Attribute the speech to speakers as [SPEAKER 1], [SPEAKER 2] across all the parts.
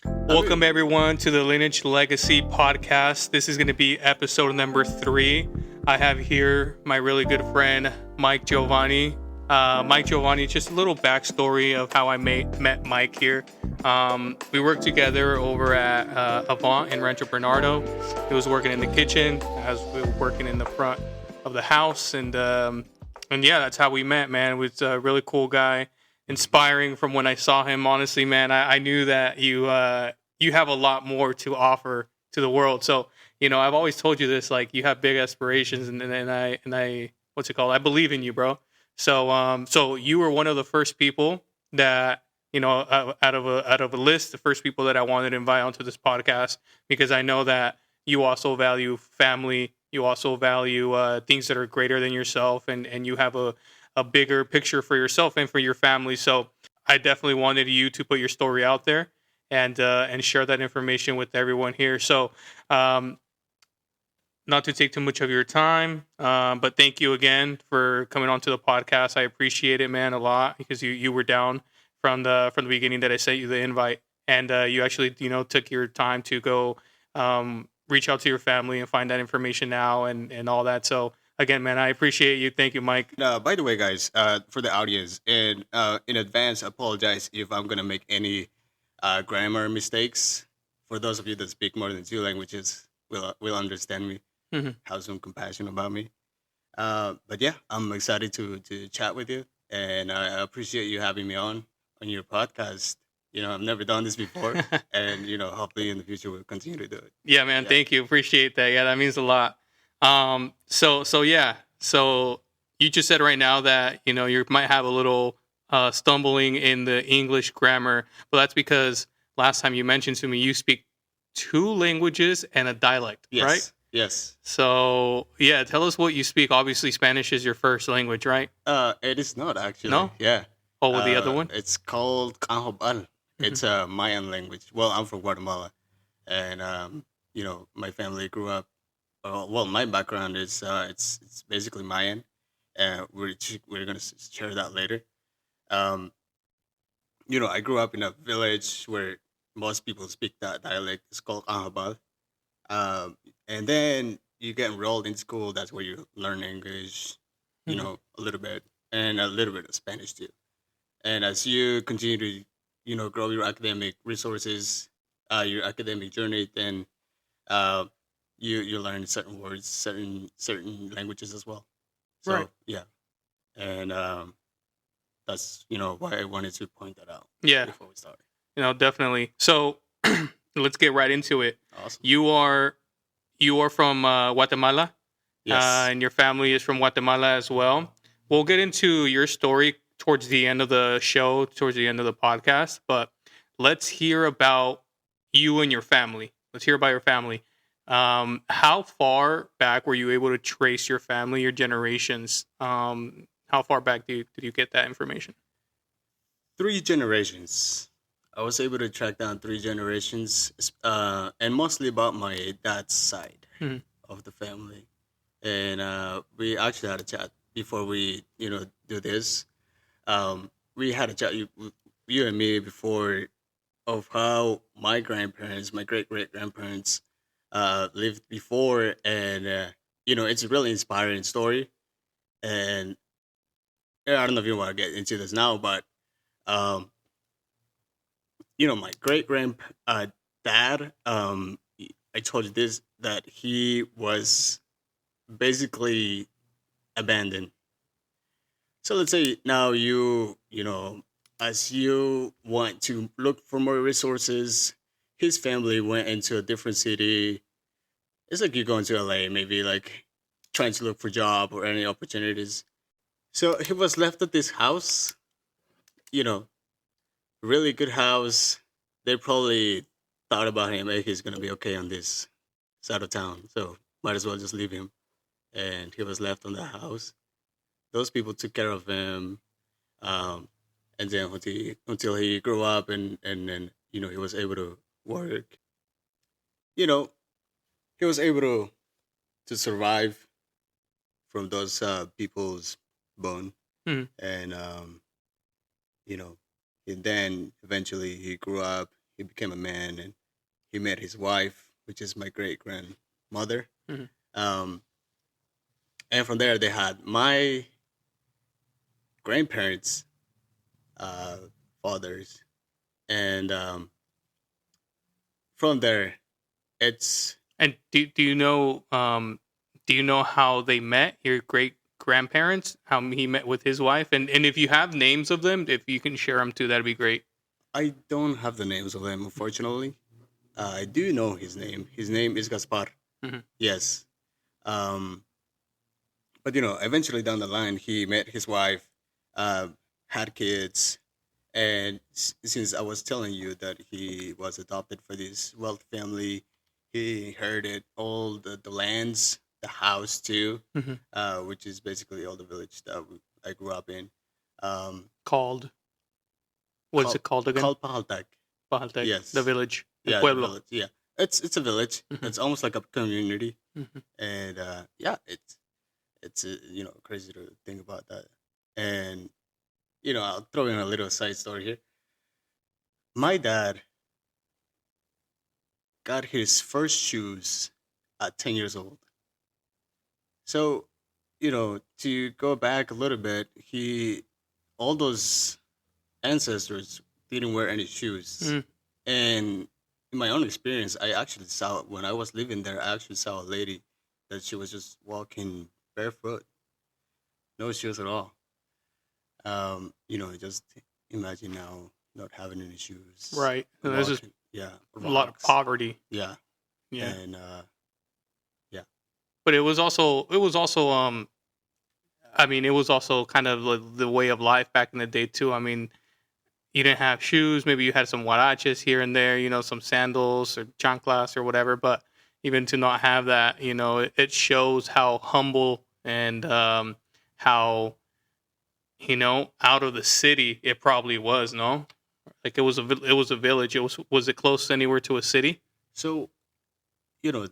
[SPEAKER 1] Welcome everyone to the Lineage Legacy podcast. This is going to be episode number 3. I have here my really good friend Mike Geovany. Mike Geovany, just a little backstory of how I met Mike here. We worked together over at Avant in Rancho Bernardo. He was working in the kitchen as we were working in the front of the house, and yeah, that's how we met. Man, he was a really cool guy. Inspiring from when I saw him. Honestly, man, I knew that you have a lot more to offer to the world. So, I've always told you this, like, you have big aspirations, and I what's it called? I believe in you, bro. So you were one of the first people that, out of a list, the first people that I wanted to invite onto this podcast, because I know that you also value family. You also value things that are greater than yourself, and you have a bigger picture for yourself and for your family. So I definitely wanted you to put your story out there and share that information with everyone here. So not to take too much of your time, but thank you again for coming onto the podcast. I appreciate it, man, a lot, because you were down from the beginning that I sent you the invite, and you actually took your time to go reach out to your family and find that information now and all that. So again, man, I appreciate you. Thank you, Mike.
[SPEAKER 2] By the way, guys, for the audience, and in advance, I apologize if I'm gonna make any grammar mistakes. For those of you that speak more than 2 languages, will understand me,
[SPEAKER 1] Mhm.
[SPEAKER 2] have some compassion about me. But yeah, I'm excited to chat with you, and I appreciate you having me on your podcast. I've never done this before, and hopefully in the future we'll continue to do it.
[SPEAKER 1] Yeah, man.
[SPEAKER 2] Yeah.
[SPEAKER 1] Thank you. Appreciate that. Yeah, that means a lot. So yeah. So you just said right now that you might have a little stumbling in the English grammar, but that's because last time you mentioned to me you speak 2 languages and a dialect,
[SPEAKER 2] Yes.
[SPEAKER 1] right?
[SPEAKER 2] Yes.
[SPEAKER 1] So yeah, tell us what you speak. Obviously, Spanish is your first language, right?
[SPEAKER 2] It is not actually.
[SPEAKER 1] No?
[SPEAKER 2] Yeah.
[SPEAKER 1] Oh, with the other one?
[SPEAKER 2] It's called Canjobal. It's a Mayan language. Well, I'm from Guatemala, and my family grew up. Well, my background is it's basically Mayan. We're gonna share that later. Um, I grew up in a village where most people speak that dialect. It's called Canjobal. And then you get enrolled in school. That's where you learn English,
[SPEAKER 1] Mhm.
[SPEAKER 2] a little bit, and a little bit of Spanish too. And as you continue to, grow your academic resources, your academic journey, then uh, you learn certain words, certain languages as well.
[SPEAKER 1] Right.
[SPEAKER 2] So yeah, and that's why I wanted to point that out
[SPEAKER 1] Yeah.
[SPEAKER 2] before we start.
[SPEAKER 1] Definitely. So let's get right into it.
[SPEAKER 2] Awesome.
[SPEAKER 1] You are from Guatemala,
[SPEAKER 2] Yes.
[SPEAKER 1] and your family is from Guatemala as well. We'll get into your story towards the end of the show, towards the end of the podcast. But let's hear about you and your family. Let's hear about your family. How far back were you able to trace your family, your generations? How far back did you get that information?
[SPEAKER 2] 3 generations. I was able to track down 3 generations, and mostly about my dad's side
[SPEAKER 1] Mhm.
[SPEAKER 2] of the family. And we actually had a chat before we, do this. We had a chat, you and me, before, of how my grandparents, my great great grandparents, lived before, and it's a really inspiring story. And I don't know if you want to get into this now, but um, my great grand dad, I told you this, that he was basically abandoned. So let's say now as you want to look for more resources, his family went into a different city. It's like you going to LA, maybe, like trying to look for job or any opportunities. So he was left at this house, you know, really good house. They probably thought about him, hey, he's gonna be okay on this side of town, so might as well just leave him. And he was left on the house. Those people took care of him, um, and then until he grew up, and then he was able to work. You know, he was able to survive from those people's bone,
[SPEAKER 1] Mhm.
[SPEAKER 2] and you know, and then eventually he grew up. he became a man, and he met his wife, which is my great grandmother.
[SPEAKER 1] Mhm.
[SPEAKER 2] Um, and from there, they had my grandparents, uh, fathers, and from there, it's
[SPEAKER 1] And do you know how they met? Your great grandparents, how he met with his wife, and if you have names of them, if you can share them too, that'd be great.
[SPEAKER 2] I don't have the names of them, unfortunately. I do know his name. His name is Gaspar.
[SPEAKER 1] Hmm.
[SPEAKER 2] Yes. Um, but eventually down the line, he met his wife, uh, had kids, and since I was telling you that he was adopted for this wealth family, he inherited all the lands, the house too,
[SPEAKER 1] Hmm.
[SPEAKER 2] which is basically all the village that I grew up in. Um,
[SPEAKER 1] Called what's
[SPEAKER 2] called
[SPEAKER 1] it called again?
[SPEAKER 2] called Pajaltac.
[SPEAKER 1] Pajaltac, the
[SPEAKER 2] Yes.
[SPEAKER 1] village, el
[SPEAKER 2] Yeah, the
[SPEAKER 1] pueblo.
[SPEAKER 2] village. Yeah, it's a village.
[SPEAKER 1] Hmm.
[SPEAKER 2] It's almost like a community,
[SPEAKER 1] Hmm.
[SPEAKER 2] and yeah, it's crazy to think about that. And I'll throw in a little side story here. My dad got his first shoes at 10 years old. So, to go back a little bit, all those ancestors didn't wear any shoes.
[SPEAKER 1] Mm.
[SPEAKER 2] And in my own experience, I actually saw, when I was living there, I actually saw a lady that she was just walking barefoot, no shoes at all. Just imagine now not having any shoes,
[SPEAKER 1] Right. So this is
[SPEAKER 2] walking, yeah,
[SPEAKER 1] a lot of
[SPEAKER 2] rocks,
[SPEAKER 1] poverty.
[SPEAKER 2] yeah,
[SPEAKER 1] Yeah.
[SPEAKER 2] and yeah,
[SPEAKER 1] But it was also I mean, it was also kind of the way of life back in the day too. I mean, you didn't have shoes. Maybe you had some huaraches here and there, some sandals or chanclas or whatever. But even to not have that, it shows how humble and how out of the city it probably was. No, like it was a village. Was it close anywhere to a city?
[SPEAKER 2] So, you know,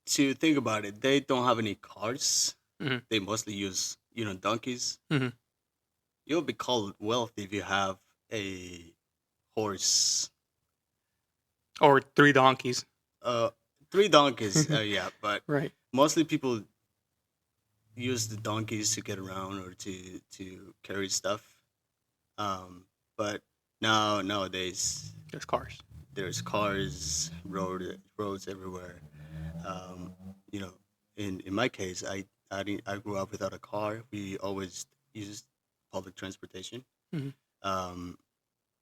[SPEAKER 2] to think about it, they don't have any cars.
[SPEAKER 1] Hmm.
[SPEAKER 2] They mostly use, donkeys.
[SPEAKER 1] Hmm.
[SPEAKER 2] You'll be called wealthy if you have a horse.
[SPEAKER 1] Or three donkeys.
[SPEAKER 2] Uh, three donkeys, yeah, but
[SPEAKER 1] Right.
[SPEAKER 2] mostly people use the donkeys to get around or to carry stuff. But nowadays
[SPEAKER 1] There's cars.
[SPEAKER 2] there's cars, roads everywhere. Um, you know, in my case, I grew up without a car. We always used public transportation.
[SPEAKER 1] Hmm.
[SPEAKER 2] Um,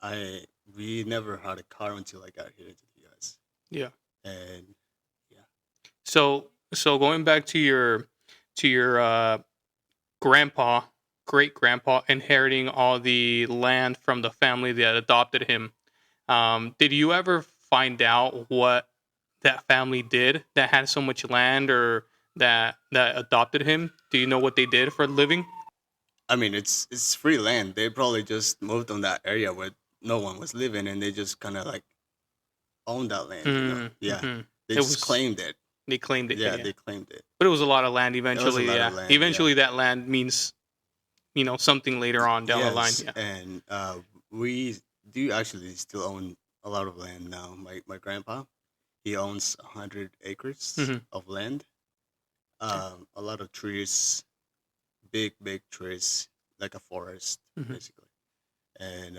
[SPEAKER 2] I we never had a car until I got here into the U.S.
[SPEAKER 1] Yeah.
[SPEAKER 2] And yeah,
[SPEAKER 1] So going back to your grandpa, great grandpa, inheriting all the land from the family that adopted him. Did you ever find out what that family did that had so much land or that adopted him? Do you know what they did for a living?
[SPEAKER 2] I mean it's free land. They probably just moved on that area where no one was living, and they just kind of like owned that land. Yeah,
[SPEAKER 1] Mm-hmm.
[SPEAKER 2] they
[SPEAKER 1] It
[SPEAKER 2] just
[SPEAKER 1] was
[SPEAKER 2] claimed it.
[SPEAKER 1] they claimed it,
[SPEAKER 2] Yeah,
[SPEAKER 1] yeah.
[SPEAKER 2] they claimed it.
[SPEAKER 1] But it was a lot of land
[SPEAKER 2] It was a
[SPEAKER 1] eventually,
[SPEAKER 2] lot of
[SPEAKER 1] yeah.
[SPEAKER 2] land. Yeah.
[SPEAKER 1] Eventually that land means, something later on down the line,
[SPEAKER 2] Yes,
[SPEAKER 1] yeah.
[SPEAKER 2] and we do actually still own a lot of land now. My grandpa, he owns 100 acres
[SPEAKER 1] Hmm.
[SPEAKER 2] of land.
[SPEAKER 1] Okay.
[SPEAKER 2] A lot of trees, big trees, like a forest,
[SPEAKER 1] Hmm.
[SPEAKER 2] basically. And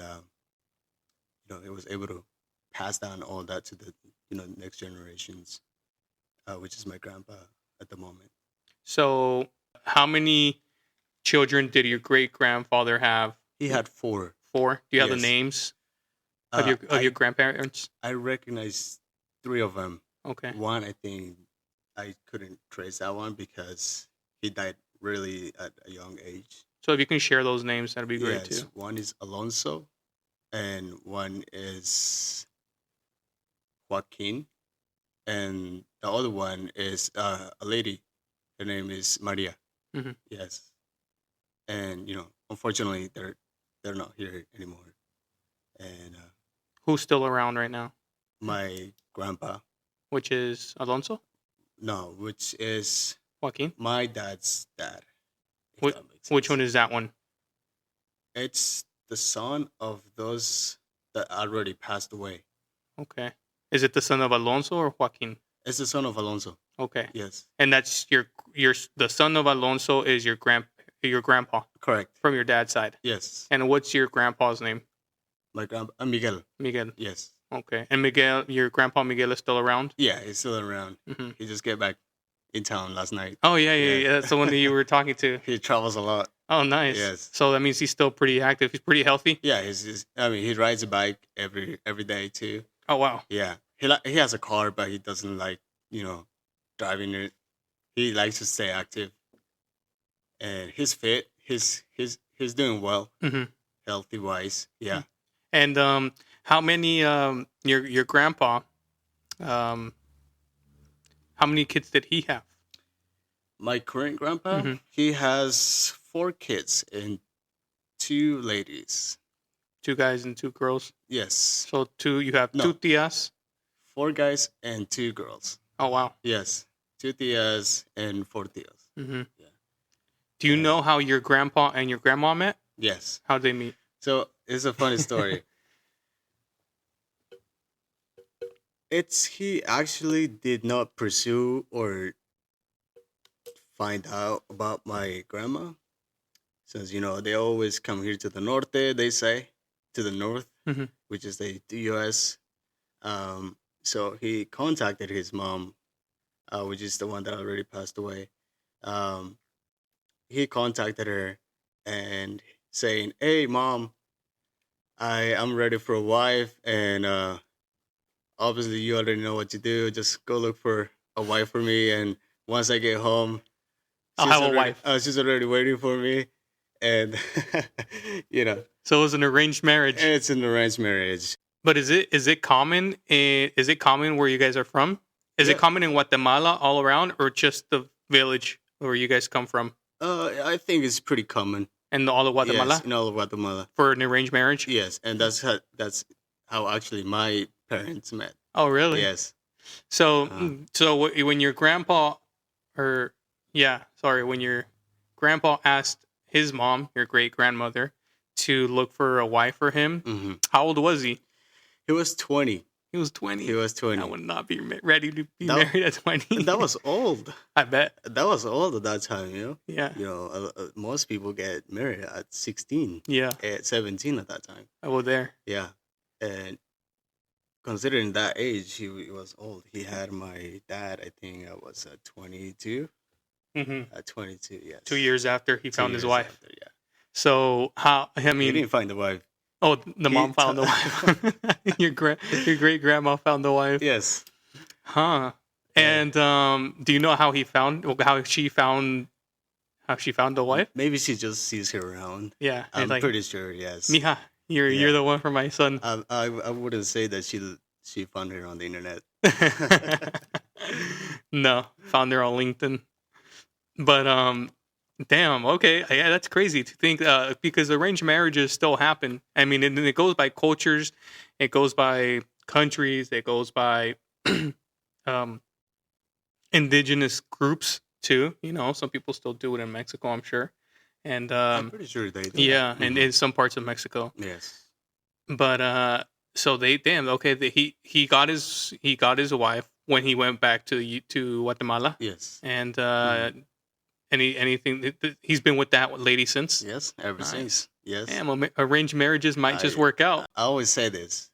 [SPEAKER 2] it was able to pass down all that to the next generations, which is my grandpa at the moment.
[SPEAKER 1] So how many children did your great grandfather have?
[SPEAKER 2] He had four.
[SPEAKER 1] Four. Do you have the
[SPEAKER 2] Yes.
[SPEAKER 1] names of your
[SPEAKER 2] I
[SPEAKER 1] grandparents?
[SPEAKER 2] I recognize three of them.
[SPEAKER 1] Okay.
[SPEAKER 2] One, I think I couldn't trace that one because he died really at a young age.
[SPEAKER 1] So if you can share those names, that'd be great
[SPEAKER 2] Yes,
[SPEAKER 1] too.
[SPEAKER 2] one is Alonso, and one is Joaquin, and the other one is a lady. Her name is Maria.
[SPEAKER 1] Hmm.
[SPEAKER 2] Yes, and unfortunately, they're not here anymore. And
[SPEAKER 1] Who's still around right now?
[SPEAKER 2] my grandpa,
[SPEAKER 1] Which is Alonso?
[SPEAKER 2] no, which is
[SPEAKER 1] Joaquin?
[SPEAKER 2] my dad's dad, if
[SPEAKER 1] Which
[SPEAKER 2] that makes
[SPEAKER 1] which
[SPEAKER 2] sense.
[SPEAKER 1] one is that one?
[SPEAKER 2] It's the son of those. that already passed away.
[SPEAKER 1] Okay. Is it the son of Alonso or Joaquin?
[SPEAKER 2] It's the son of Alonso.
[SPEAKER 1] Okay.
[SPEAKER 2] Yes,
[SPEAKER 1] And that's your the son of Alonso is your grandpa
[SPEAKER 2] correct.
[SPEAKER 1] from your dad's side.
[SPEAKER 2] Yes,
[SPEAKER 1] And what's your grandpa's name?
[SPEAKER 2] my grandpa Miguel.
[SPEAKER 1] Miguel.
[SPEAKER 2] Yes,
[SPEAKER 1] Okay. And Miguel, your grandpa Miguel is still around?
[SPEAKER 2] yeah, he's still around.
[SPEAKER 1] Mm-hmm.
[SPEAKER 2] He just get back in town last night.
[SPEAKER 1] Oh, yeah.
[SPEAKER 2] Yes.
[SPEAKER 1] That's the one that you were talking to.
[SPEAKER 2] He travels a lot.
[SPEAKER 1] Oh, nice.
[SPEAKER 2] Yes.
[SPEAKER 1] So that means he's still pretty active. He's pretty healthy?
[SPEAKER 2] Yeah, I mean, he rides a bike every day too.
[SPEAKER 1] Oh, wow.
[SPEAKER 2] Yeah, he has a car, but he doesn't like driving it. He likes to stay active, and he's fit. He's doing well,
[SPEAKER 1] Mm-hmm.
[SPEAKER 2] healthy wise. Yeah.
[SPEAKER 1] And how many your grandpa how many kids did he have?
[SPEAKER 2] My current grandpa,
[SPEAKER 1] Mhm.
[SPEAKER 2] he has 4 kids and 2 ladies.
[SPEAKER 1] 2 guys and 2 girls.
[SPEAKER 2] Yes,
[SPEAKER 1] So you have
[SPEAKER 2] No.
[SPEAKER 1] 2 tias.
[SPEAKER 2] 4 guys and 2 girls.
[SPEAKER 1] Oh, wow.
[SPEAKER 2] Yes, 2 tias and 4 tias.
[SPEAKER 1] Mm-hmm.
[SPEAKER 2] Yeah.
[SPEAKER 1] Do you know how your grandpa and your grandma met?
[SPEAKER 2] Yes.
[SPEAKER 1] How'd they meet?
[SPEAKER 2] So it's a funny story. He actually did not pursue or find out about my grandma, since they always come here to the norte. They say to the north,
[SPEAKER 1] Mhm.
[SPEAKER 2] which is the U.S. So he contacted his mom, which is the one that already passed away. He contacted her and saying, "Hey, mom, I'm ready for a wife, and obviously you already know what to do. Just go look for a wife for me, and once I get home,
[SPEAKER 1] I'll have a wife."
[SPEAKER 2] She's already waiting for me, and
[SPEAKER 1] So it was an arranged marriage.
[SPEAKER 2] it's an arranged marriage.
[SPEAKER 1] But is it common where you guys are from? Is
[SPEAKER 2] Yeah.
[SPEAKER 1] it common in Guatemala all around, or just the village where you guys come from?
[SPEAKER 2] I think it's pretty common.
[SPEAKER 1] And all of Guatemala
[SPEAKER 2] Yes, in all of Guatemala.
[SPEAKER 1] for an arranged marriage?
[SPEAKER 2] Yes, and that's how actually my parents met.
[SPEAKER 1] Oh, really?
[SPEAKER 2] Yes.
[SPEAKER 1] So,
[SPEAKER 2] Uh-huh.
[SPEAKER 1] when your grandpa, when your grandpa asked his mom, your great grandmother, to look for a wife for him,
[SPEAKER 2] Hmm.
[SPEAKER 1] how old was he?
[SPEAKER 2] He was 20.
[SPEAKER 1] He was 20.
[SPEAKER 2] He was 20.
[SPEAKER 1] I would not be ready to be
[SPEAKER 2] That-
[SPEAKER 1] married at 20.
[SPEAKER 2] That was old.
[SPEAKER 1] I bet.
[SPEAKER 2] That was old at that time,
[SPEAKER 1] Yeah.
[SPEAKER 2] most people get married at 16,
[SPEAKER 1] Yeah.
[SPEAKER 2] at 17 at that time.
[SPEAKER 1] I was there.
[SPEAKER 2] Yeah. And considering that age, he was old. He had my dad, I think I was 22.
[SPEAKER 1] Mm-hmm.
[SPEAKER 2] At 22, yes.
[SPEAKER 1] 2 years after he
[SPEAKER 2] 2
[SPEAKER 1] found his
[SPEAKER 2] years
[SPEAKER 1] wife.
[SPEAKER 2] after, yeah.
[SPEAKER 1] So
[SPEAKER 2] He
[SPEAKER 1] mean,
[SPEAKER 2] didn't find the wife.
[SPEAKER 1] oh, the
[SPEAKER 2] he
[SPEAKER 1] mom found
[SPEAKER 2] t-
[SPEAKER 1] the wife. Your great grandma found the wife.
[SPEAKER 2] Yes.
[SPEAKER 1] Huh. And do you know how she found the wife?
[SPEAKER 2] Maybe she just sees her around.
[SPEAKER 1] Yeah.
[SPEAKER 2] I'm
[SPEAKER 1] it's like,
[SPEAKER 2] pretty sure, yes.
[SPEAKER 1] Mija, you're
[SPEAKER 2] Yeah.
[SPEAKER 1] the one for my son.
[SPEAKER 2] I wouldn't say that she found her on the internet.
[SPEAKER 1] No, found her on LinkedIn. But damn, okay, yeah, that's crazy to think because arranged marriages still happen. I mean, it goes by cultures, it goes by countries, it goes by indigenous groups too. Some people still do it in Mexico, I'm sure, and
[SPEAKER 2] I'm pretty sure they do.
[SPEAKER 1] yeah, and
[SPEAKER 2] Mhm.
[SPEAKER 1] in some parts of Mexico.
[SPEAKER 2] Yes.
[SPEAKER 1] But so he got his wife when he went back to Guatemala,
[SPEAKER 2] Yes.
[SPEAKER 1] and
[SPEAKER 2] Mhm.
[SPEAKER 1] anything he's been with that lady since.
[SPEAKER 2] Yes. Ever
[SPEAKER 1] Nice.
[SPEAKER 2] since. Yes.
[SPEAKER 1] Damn, arranged marriages might just
[SPEAKER 2] I-
[SPEAKER 1] work out.
[SPEAKER 2] I always say this.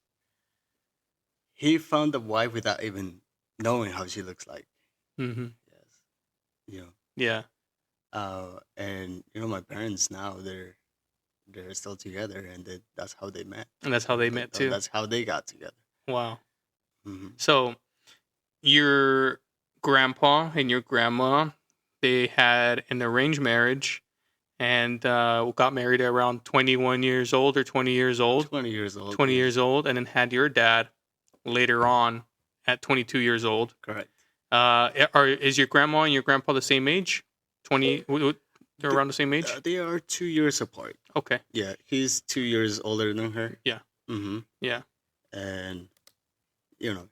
[SPEAKER 2] He found the wife without even knowing how she looks like.
[SPEAKER 1] Hmm.
[SPEAKER 2] Yes. You know.
[SPEAKER 1] Yeah.
[SPEAKER 2] And my parents now they're still together, and that's how they met.
[SPEAKER 1] And that's how they met too.
[SPEAKER 2] That's how they got together.
[SPEAKER 1] Wow.
[SPEAKER 2] Hmm.
[SPEAKER 1] So your grandpa and your grandma, they had an arranged marriage and got married at around 21 years old or 20 years old.
[SPEAKER 2] 20 years old.
[SPEAKER 1] 20
[SPEAKER 2] yes.
[SPEAKER 1] years old, and then had your dad later on at 22 years old.
[SPEAKER 2] Correct.
[SPEAKER 1] Is your grandma and your grandpa the same age? 20, they're around the same age?
[SPEAKER 2] They are 2 years apart.
[SPEAKER 1] Okay.
[SPEAKER 2] Yeah, he's 2 years older than her.
[SPEAKER 1] Yeah.
[SPEAKER 2] Mm-hmm.
[SPEAKER 1] Yeah.
[SPEAKER 2] And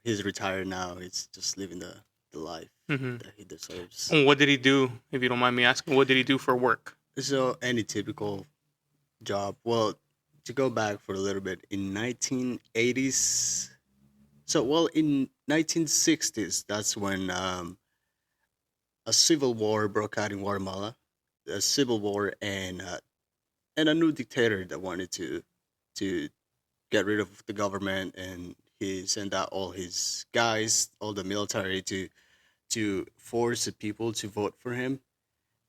[SPEAKER 2] he's retired now. He's just living the life
[SPEAKER 1] Mm-hmm.
[SPEAKER 2] that he deserves.
[SPEAKER 1] What did he do, if you don't mind me asking? What did he do for work?
[SPEAKER 2] So any typical job. Well, to go back for a little bit, in 1980s. So, well, in 1960s, that's when a civil war broke out in Guatemala. A civil war and a new dictator that wanted to get rid of the government, and he sent out all his guys, all the military, to force the people to vote for him,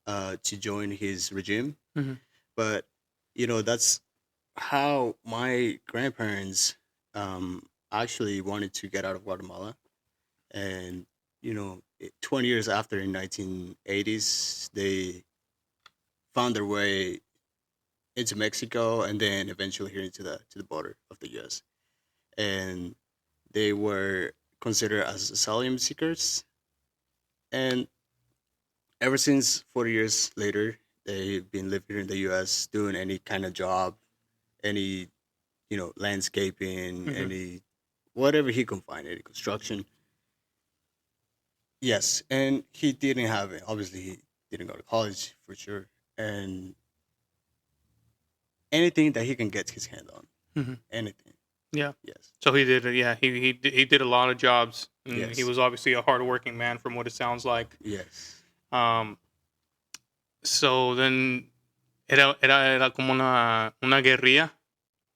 [SPEAKER 2] to join his regime.
[SPEAKER 1] Hmm.
[SPEAKER 2] But that's how my grandparents actually wanted to get out of Guatemala. And 20 years after, in 1980s, they found their way into Mexico, and then eventually here into the border of the U.S. And they were considered as asylum seekers. And ever since 40 years later, they've been living here in the U.S. doing any kind of job, any landscaping,
[SPEAKER 1] Hmm.
[SPEAKER 2] any whatever he can find, any construction. Yes, and he didn't have it. Obviously, he didn't go to college for sure, and anything that he can get his hand on,
[SPEAKER 1] Hmm.
[SPEAKER 2] anything.
[SPEAKER 1] Yeah.
[SPEAKER 2] Yes,
[SPEAKER 1] So he did. Yeah, he did a lot of jobs, and he
[SPEAKER 2] yes,
[SPEAKER 1] was obviously a hardworking man, from what it sounds like.
[SPEAKER 2] yes,
[SPEAKER 1] Um. So then, era como una guerrilla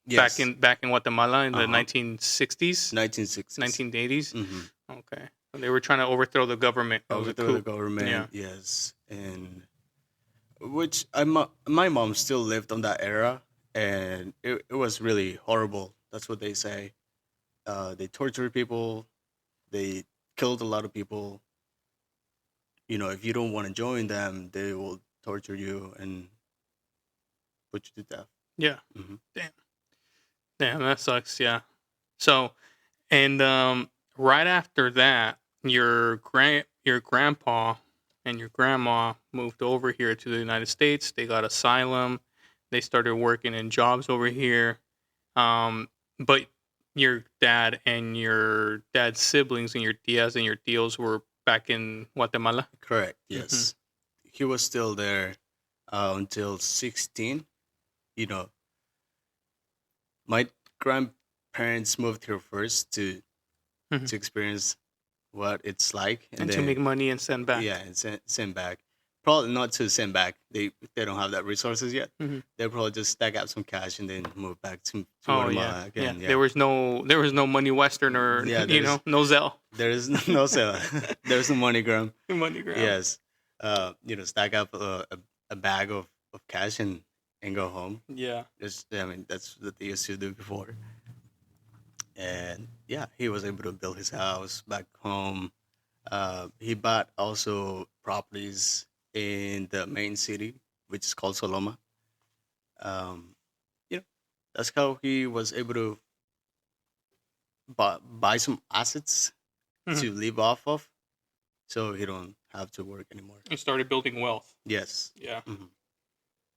[SPEAKER 2] yes.
[SPEAKER 1] back in Guatemala in
[SPEAKER 2] Uh
[SPEAKER 1] the
[SPEAKER 2] huh.
[SPEAKER 1] 1960s,
[SPEAKER 2] 1960s.
[SPEAKER 1] 1980s.
[SPEAKER 2] Mm-hmm.
[SPEAKER 1] Okay. They were trying to overthrow the government. It was a
[SPEAKER 2] Overthrow the
[SPEAKER 1] coup. Yeah.
[SPEAKER 2] government. Yes, and which my mom still lived on that era, and it was really horrible. That's what they say. They tortured people. They killed a lot of people. If you don't want to join them, they will torture you and put you to death.
[SPEAKER 1] Yeah.
[SPEAKER 2] Hmm.
[SPEAKER 1] Damn. Damn, that sucks. Yeah. So, and right after that, your grandpa and your grandma moved over here to the United States. They got asylum. They started working in jobs over here. But your dad and your dad's siblings and your tias and your tios were back in Guatemala.
[SPEAKER 2] Correct.
[SPEAKER 1] Hmm.
[SPEAKER 2] Yes, he was still there until 16. You know, my grandparents moved here first
[SPEAKER 1] Hmm.
[SPEAKER 2] to experience what it's like, and
[SPEAKER 1] And to make
[SPEAKER 2] then
[SPEAKER 1] money and send
[SPEAKER 2] yeah,
[SPEAKER 1] back.
[SPEAKER 2] and send back. Probably not to send back. They don't have that resources yet.
[SPEAKER 1] Hmm.
[SPEAKER 2] They'll probably just stack up some cash and then move back to
[SPEAKER 1] Oh yeah,
[SPEAKER 2] Guatemala
[SPEAKER 1] yeah.
[SPEAKER 2] again. Yeah,
[SPEAKER 1] There was no money Western or
[SPEAKER 2] yeah. There's
[SPEAKER 1] no Zelle.
[SPEAKER 2] there is no sale. There's no MoneyGram.
[SPEAKER 1] Money grab.
[SPEAKER 2] Yes, stack up a bag of cash and go home.
[SPEAKER 1] Yeah.
[SPEAKER 2] Just I mean that's what they used to do before. And yeah, he was able to build his house back home. He bought also properties in the main city, which is called Soloma. Um, you know, that's how he was able to buy some assets
[SPEAKER 1] Hmm.
[SPEAKER 2] to live off of, so he don't have to work anymore.
[SPEAKER 1] And started building wealth.
[SPEAKER 2] Yes,
[SPEAKER 1] Yeah.
[SPEAKER 2] hmm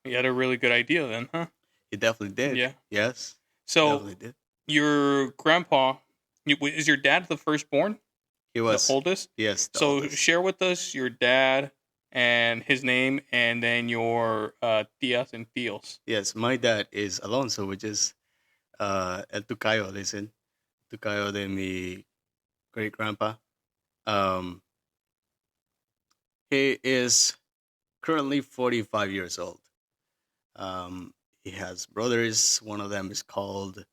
[SPEAKER 1] You had a really good idea then, huh?
[SPEAKER 2] he definitely did.
[SPEAKER 1] Yeah.
[SPEAKER 2] Yes,
[SPEAKER 1] So
[SPEAKER 2] definitely did.
[SPEAKER 1] your grandpa, is your dad the firstborn,
[SPEAKER 2] He
[SPEAKER 1] the
[SPEAKER 2] was.
[SPEAKER 1] oldest?
[SPEAKER 2] Yes, the
[SPEAKER 1] So
[SPEAKER 2] oldest.
[SPEAKER 1] share with us your dad and his name, and then your tias and tios.
[SPEAKER 2] Yes, my dad is Alonso, which is el tucayo. Listen, tucayo de mi great grandpa. Um, he is currently 45 years old. He has brothers. One of them is called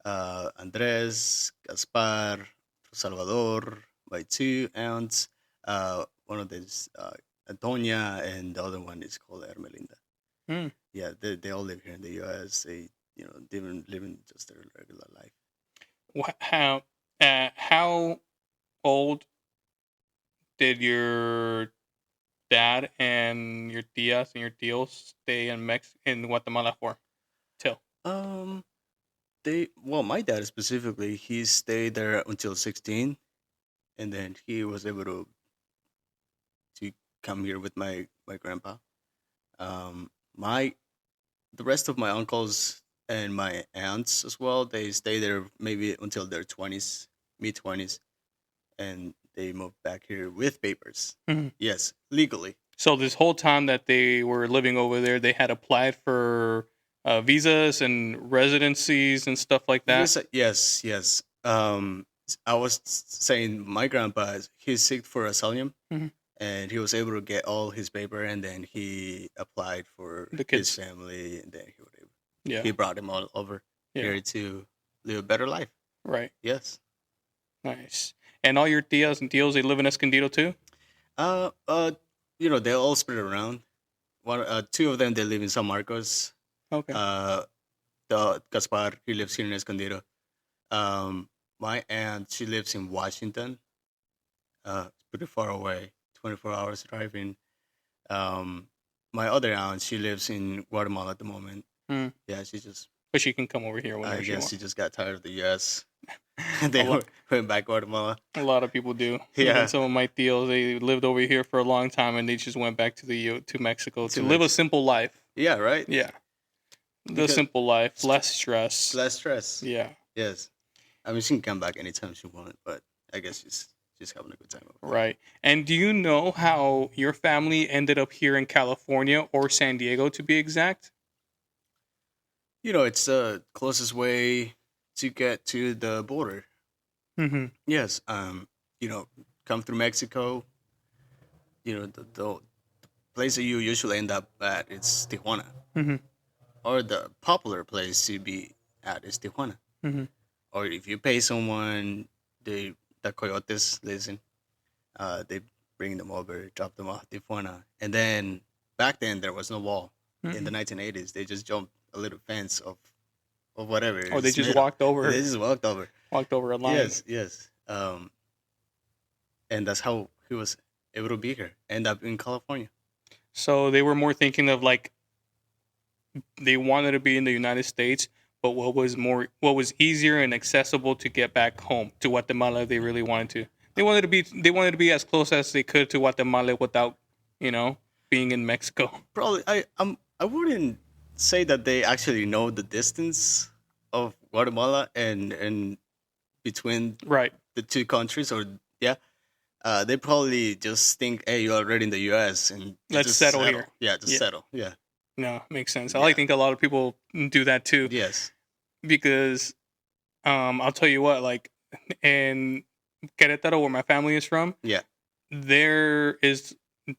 [SPEAKER 2] Andres, Gaspar, Salvador, my two aunts. One of them is Antonia, and the other one is called Ermelinda.
[SPEAKER 1] Hmm.
[SPEAKER 2] Yeah, they all live here in the U.S. They, living just their regular life.
[SPEAKER 1] How old did your dad and your tias and your tios stay in Guatemala for? Till.
[SPEAKER 2] Um, my dad specifically, he stayed there until 16, and then he was able to come here with my grandpa. My the rest of my uncles and my aunts as well, they stay there maybe until their 20s, mid 20s, and they moved back here with papers.
[SPEAKER 1] Mhm.
[SPEAKER 2] Yes, legally.
[SPEAKER 1] So this whole time that they were living over there, they had applied for visas and residencies and stuff like that?
[SPEAKER 2] Yes. I was saying my grandpa, he's sick for asylum,
[SPEAKER 1] Mhm.
[SPEAKER 2] and he was able to get all his paper, and then he applied for
[SPEAKER 1] The
[SPEAKER 2] his
[SPEAKER 1] kids.
[SPEAKER 2] family, and then
[SPEAKER 1] Yeah.
[SPEAKER 2] he brought them all over
[SPEAKER 1] Yeah.
[SPEAKER 2] here to live a better life.
[SPEAKER 1] Right.
[SPEAKER 2] Yes.
[SPEAKER 1] Nice. And all your tias and tios, they live in Escondido too?
[SPEAKER 2] Uh, uh, they all spread around. Two of them they live in San Marcos.
[SPEAKER 1] Okay.
[SPEAKER 2] The Gaspar, he lives here in Escondido. Um, my aunt, she lives in Washington. It's pretty far away, 24 hours driving. Um, my other aunt, she lives in Guatemala at the moment.
[SPEAKER 1] Mm.
[SPEAKER 2] Yeah, she just,
[SPEAKER 1] But she can come over here
[SPEAKER 2] I
[SPEAKER 1] whenever she
[SPEAKER 2] guess
[SPEAKER 1] wants.
[SPEAKER 2] she just got tired of the U.S.
[SPEAKER 1] A
[SPEAKER 2] They
[SPEAKER 1] lot,
[SPEAKER 2] went back Guatemala.
[SPEAKER 1] a lot of people do. Even
[SPEAKER 2] Yeah,
[SPEAKER 1] some of my tios, they lived over here for a long time and they just went back to Mexico
[SPEAKER 2] to
[SPEAKER 1] to live a
[SPEAKER 2] Mexico.
[SPEAKER 1] simple life.
[SPEAKER 2] Yeah, right.
[SPEAKER 1] Yeah. The
[SPEAKER 2] Because
[SPEAKER 1] simple life, less stress.
[SPEAKER 2] less stress.
[SPEAKER 1] Yeah.
[SPEAKER 2] Yes. I mean, she can come back anytime she wants, but I guess she's having a good time over there.
[SPEAKER 1] Right. And do you know how your family ended up here in California or San Diego to be exact?
[SPEAKER 2] It's the closest way to get to the border.
[SPEAKER 1] Mm-hmm.
[SPEAKER 2] Yes. You know, come through Mexico. The place that you usually end up at is Tijuana,
[SPEAKER 1] Mm-hmm.
[SPEAKER 2] or the popular place to be at is Tijuana.
[SPEAKER 1] Mm-hmm.
[SPEAKER 2] Or if you pay someone, the coyotes listen. They bring them over, drop them off Tijuana, and then back then there was no wall. In the
[SPEAKER 1] Mm-hmm.
[SPEAKER 2] 1980s, they just jumped a little fence of whatever
[SPEAKER 1] Or they
[SPEAKER 2] it's
[SPEAKER 1] just
[SPEAKER 2] made of.
[SPEAKER 1] walked over
[SPEAKER 2] They just walked over.
[SPEAKER 1] a line.
[SPEAKER 2] Yes. And that's how he was able to be here. End up in California.
[SPEAKER 1] So they were more thinking of like they wanted to be in the United States, but what was easier and accessible to get back home to Guatemala if they really wanted to. They wanted to be as close as they could to Guatemala without, you know, being in Mexico.
[SPEAKER 2] Probably, I wouldn't say that they actually know the distance of Guatemala and between
[SPEAKER 1] Right.
[SPEAKER 2] the two countries, or yeah. They probably just think, hey, you're already in the U.S. and
[SPEAKER 1] Let's
[SPEAKER 2] just
[SPEAKER 1] settle here.
[SPEAKER 2] Yeah, just
[SPEAKER 1] Yeah.
[SPEAKER 2] settle. Yeah.
[SPEAKER 1] No, makes sense.
[SPEAKER 2] Yeah.
[SPEAKER 1] I think a lot of people do that too
[SPEAKER 2] Yes.
[SPEAKER 1] because I'll tell you what, like in Querétaro, where my family is from,
[SPEAKER 2] Yeah.
[SPEAKER 1] there is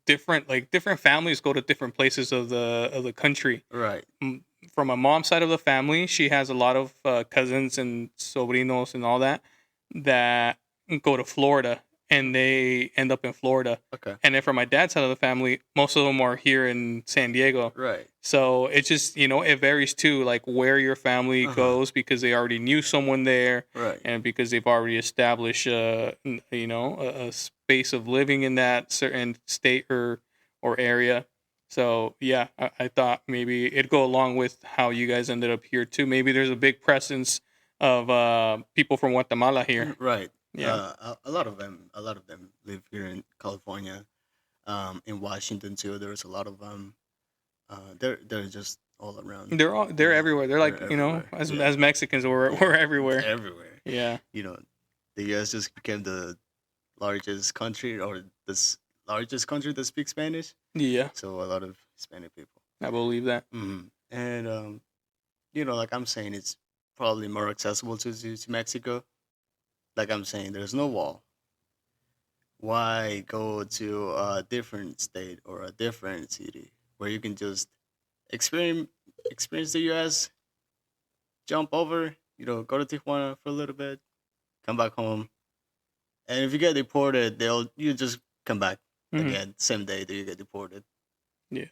[SPEAKER 1] different families go to different places of the country.
[SPEAKER 2] Right.
[SPEAKER 1] From my mom's side of the family, she has a lot of cousins and sobrinos and all that go to Florida and they end up in Florida.
[SPEAKER 2] Okay.
[SPEAKER 1] And then from my dad's side of the family, most of them are here in San Diego.
[SPEAKER 2] Right.
[SPEAKER 1] So it just, it varies too, like where your family goes because they already knew someone there
[SPEAKER 2] Right.
[SPEAKER 1] and because they've already established, a space of living in that certain state or area. So yeah, I thought maybe it'd go along with how you guys ended up here too. Maybe there's a big presence of people from Guatemala here.
[SPEAKER 2] Right.
[SPEAKER 1] Yeah.
[SPEAKER 2] A lot of them live here in California. In Washington too. There's a lot of them. They're just all around.
[SPEAKER 1] They're everywhere. They're like,
[SPEAKER 2] everywhere.
[SPEAKER 1] as
[SPEAKER 2] Yeah.
[SPEAKER 1] as Mexicans, we're everywhere.
[SPEAKER 2] Everywhere.
[SPEAKER 1] Yeah.
[SPEAKER 2] The U.S. just became the largest country, or largest country that speaks Spanish.
[SPEAKER 1] Yeah.
[SPEAKER 2] So a lot of Hispanic people.
[SPEAKER 1] I believe that.
[SPEAKER 2] And like I'm saying, it's probably more accessible to Mexico. Like I'm saying, there's no wall. Why go to a different state or a different city where you can just experience the U.S., jump over, go to Tijuana for a little bit, come back home, and if you get deported, you just come back again same day that you get deported.
[SPEAKER 1] Yeah.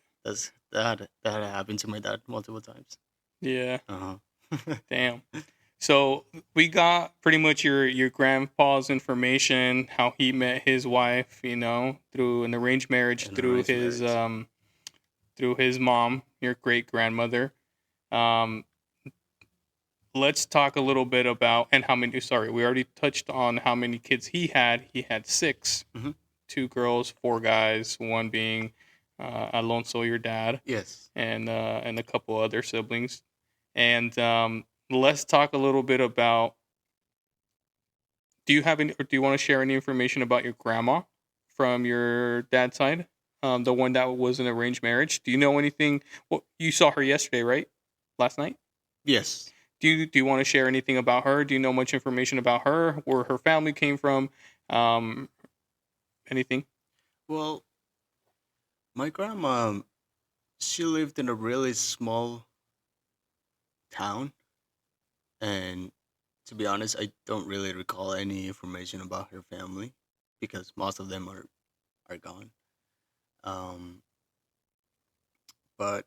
[SPEAKER 2] That happened to my dad multiple times.
[SPEAKER 1] Yeah.
[SPEAKER 2] Uh-huh.
[SPEAKER 1] Damn. So we got pretty much your grandpa's information, how he met his wife, through an arranged marriage, through his mom, your great grandmother. Let's talk a little bit about and how many. Sorry, we already touched on how many kids he had. He had 6, 2 girls, 4 guys, one being Alonso, your dad.
[SPEAKER 2] Yes.
[SPEAKER 1] And a couple other siblings. And let's talk a little bit about. Do you want to share any information about your grandma from your dad's side? The one that was an arranged marriage. Do you know anything? Well, you saw her yesterday, right? last night.
[SPEAKER 2] Yes.
[SPEAKER 1] Do you want to share anything about her? Do you know much information about her? Where her family came from? Um, Anything?
[SPEAKER 2] Well, my grandma, she lived in a really small town, and to be honest, I don't really recall any information about her family because most of them are gone. Um, but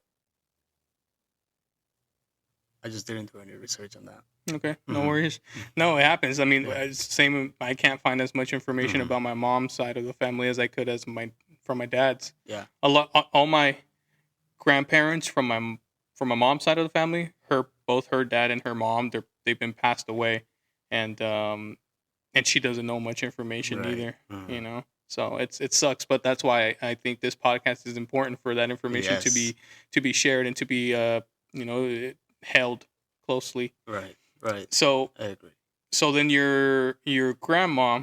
[SPEAKER 2] I just didn't do any research on that.
[SPEAKER 1] Okay, no
[SPEAKER 2] Hmm.
[SPEAKER 1] worries. No, it happens. I mean,
[SPEAKER 2] Yeah.
[SPEAKER 1] it's same. I can't find as much information
[SPEAKER 2] Hmm.
[SPEAKER 1] about my mom's side of the family as I could as from my dad's.
[SPEAKER 2] Yeah.
[SPEAKER 1] A lot, all my grandparents from my mom's side of the family, both her dad and her mom, they've been passed away, and she doesn't know much information
[SPEAKER 2] Right.
[SPEAKER 1] either.
[SPEAKER 2] Hmm.
[SPEAKER 1] So it sucks, but that's why I think this podcast is important for that information
[SPEAKER 2] Yes.
[SPEAKER 1] to be shared and to be held closely.
[SPEAKER 2] Right. Right.
[SPEAKER 1] So
[SPEAKER 2] I agree.
[SPEAKER 1] then your grandma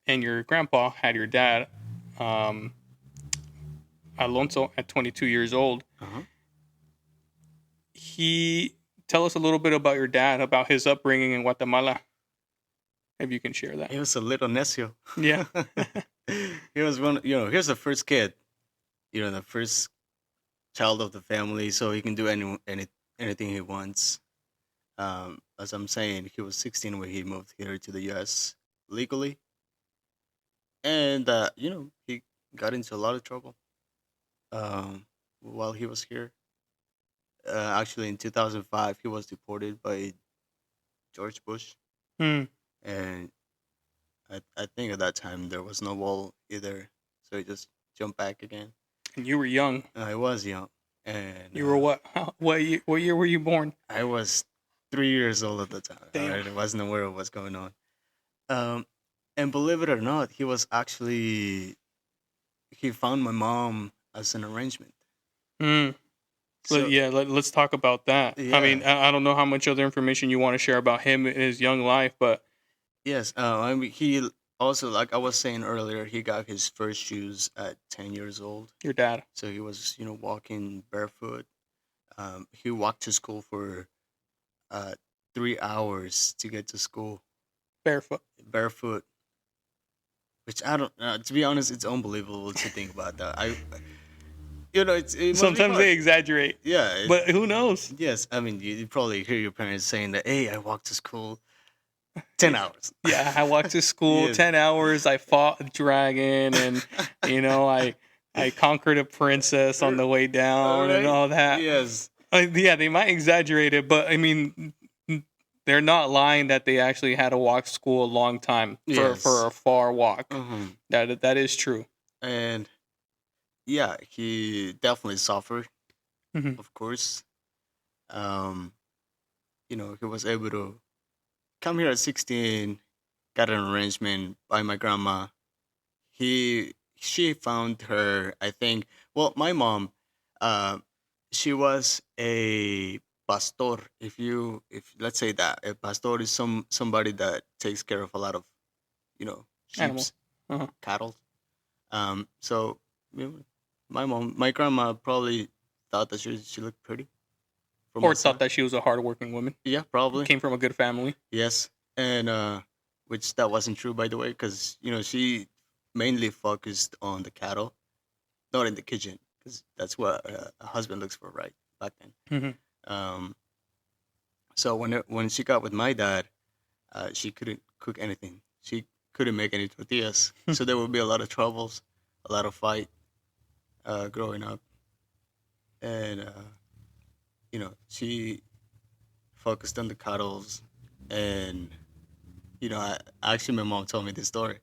[SPEAKER 1] and your grandpa had your dad, um, Alonso, at 22 years old.
[SPEAKER 2] Uh-huh.
[SPEAKER 1] He Tell us a little bit about your dad, about his upbringing in Guatemala, if you can share that.
[SPEAKER 2] He was a little necio.
[SPEAKER 1] Yeah.
[SPEAKER 2] He was one. He was the first kid. The first child of the family, so he can do anything he wants. As I'm saying, he was 16 when he moved here to the U.S. legally, and he got into a lot of trouble while he was here. Actually, in 2005, he was deported by George Bush,
[SPEAKER 1] Hmm.
[SPEAKER 2] and I think at that time there was no wall either, so he just jumped back again.
[SPEAKER 1] And you were young.
[SPEAKER 2] I was young, and
[SPEAKER 1] You were what? What year were you born?
[SPEAKER 2] I was 3 years old at the time. All
[SPEAKER 1] Damn.
[SPEAKER 2] right, I wasn't aware of what's going on. Um, and believe it or not, he found my mom as an arrangement.
[SPEAKER 1] Hmm.
[SPEAKER 2] So
[SPEAKER 1] Let's talk about that. I mean,
[SPEAKER 2] yeah,
[SPEAKER 1] I don't know how much other information you want to share about him in his young life, but
[SPEAKER 2] yes. I mean, he also, like I was saying earlier, he got his first shoes at 10 years old.
[SPEAKER 1] your dad,
[SPEAKER 2] So he was, walking barefoot. He walked to school for uh, 3 hours to get to school
[SPEAKER 1] barefoot.
[SPEAKER 2] barefoot. Which I don't. To be honest, it's unbelievable to think about that. It must be
[SPEAKER 1] Sometimes they
[SPEAKER 2] hard.
[SPEAKER 1] exaggerate,
[SPEAKER 2] Yeah.
[SPEAKER 1] but who knows?
[SPEAKER 2] Yes. I mean, you probably hear your parents saying that. Hey, I walked to school 10 hours.
[SPEAKER 1] Yeah, I walked to school
[SPEAKER 2] Yes.
[SPEAKER 1] 10 hours. I fought a dragon, and I conquered a princess on the way
[SPEAKER 2] All
[SPEAKER 1] down, and
[SPEAKER 2] right.
[SPEAKER 1] all that.
[SPEAKER 2] Yes.
[SPEAKER 1] Yeah, they might exaggerate it, but I mean, they're not lying that they actually had to walk to school a long time
[SPEAKER 2] Yes.
[SPEAKER 1] for a far walk.
[SPEAKER 2] Hmm.
[SPEAKER 1] That is true.
[SPEAKER 2] And yeah, he definitely suffered.
[SPEAKER 1] Mhm.
[SPEAKER 2] Of course. Um, he was able to come here at 16, got an arrangement by my grandma. She found her, I think. Well, my mom, uh, she was a pastor. If let's say that a pastor is somebody that takes care of a lot of sheep,
[SPEAKER 1] Animal. Uh-huh.
[SPEAKER 2] cattle. So my grandma probably thought that she looked pretty from
[SPEAKER 1] Or
[SPEAKER 2] outside.
[SPEAKER 1] thought that she was a hardworking woman.
[SPEAKER 2] Yeah, probably.
[SPEAKER 1] Came from a good family.
[SPEAKER 2] Yes, and which that wasn't true, by the way, because she mainly focused on the cattle, not in the kitchen, because that's what a husband looks for, right? Back then.
[SPEAKER 1] Hmm.
[SPEAKER 2] Um, so when she got with my dad, she couldn't cook anything. She couldn't make any tortillas, so there would be a lot of troubles, a lot of fight growing up, and she focused on the cattle, and actually my mom told me this story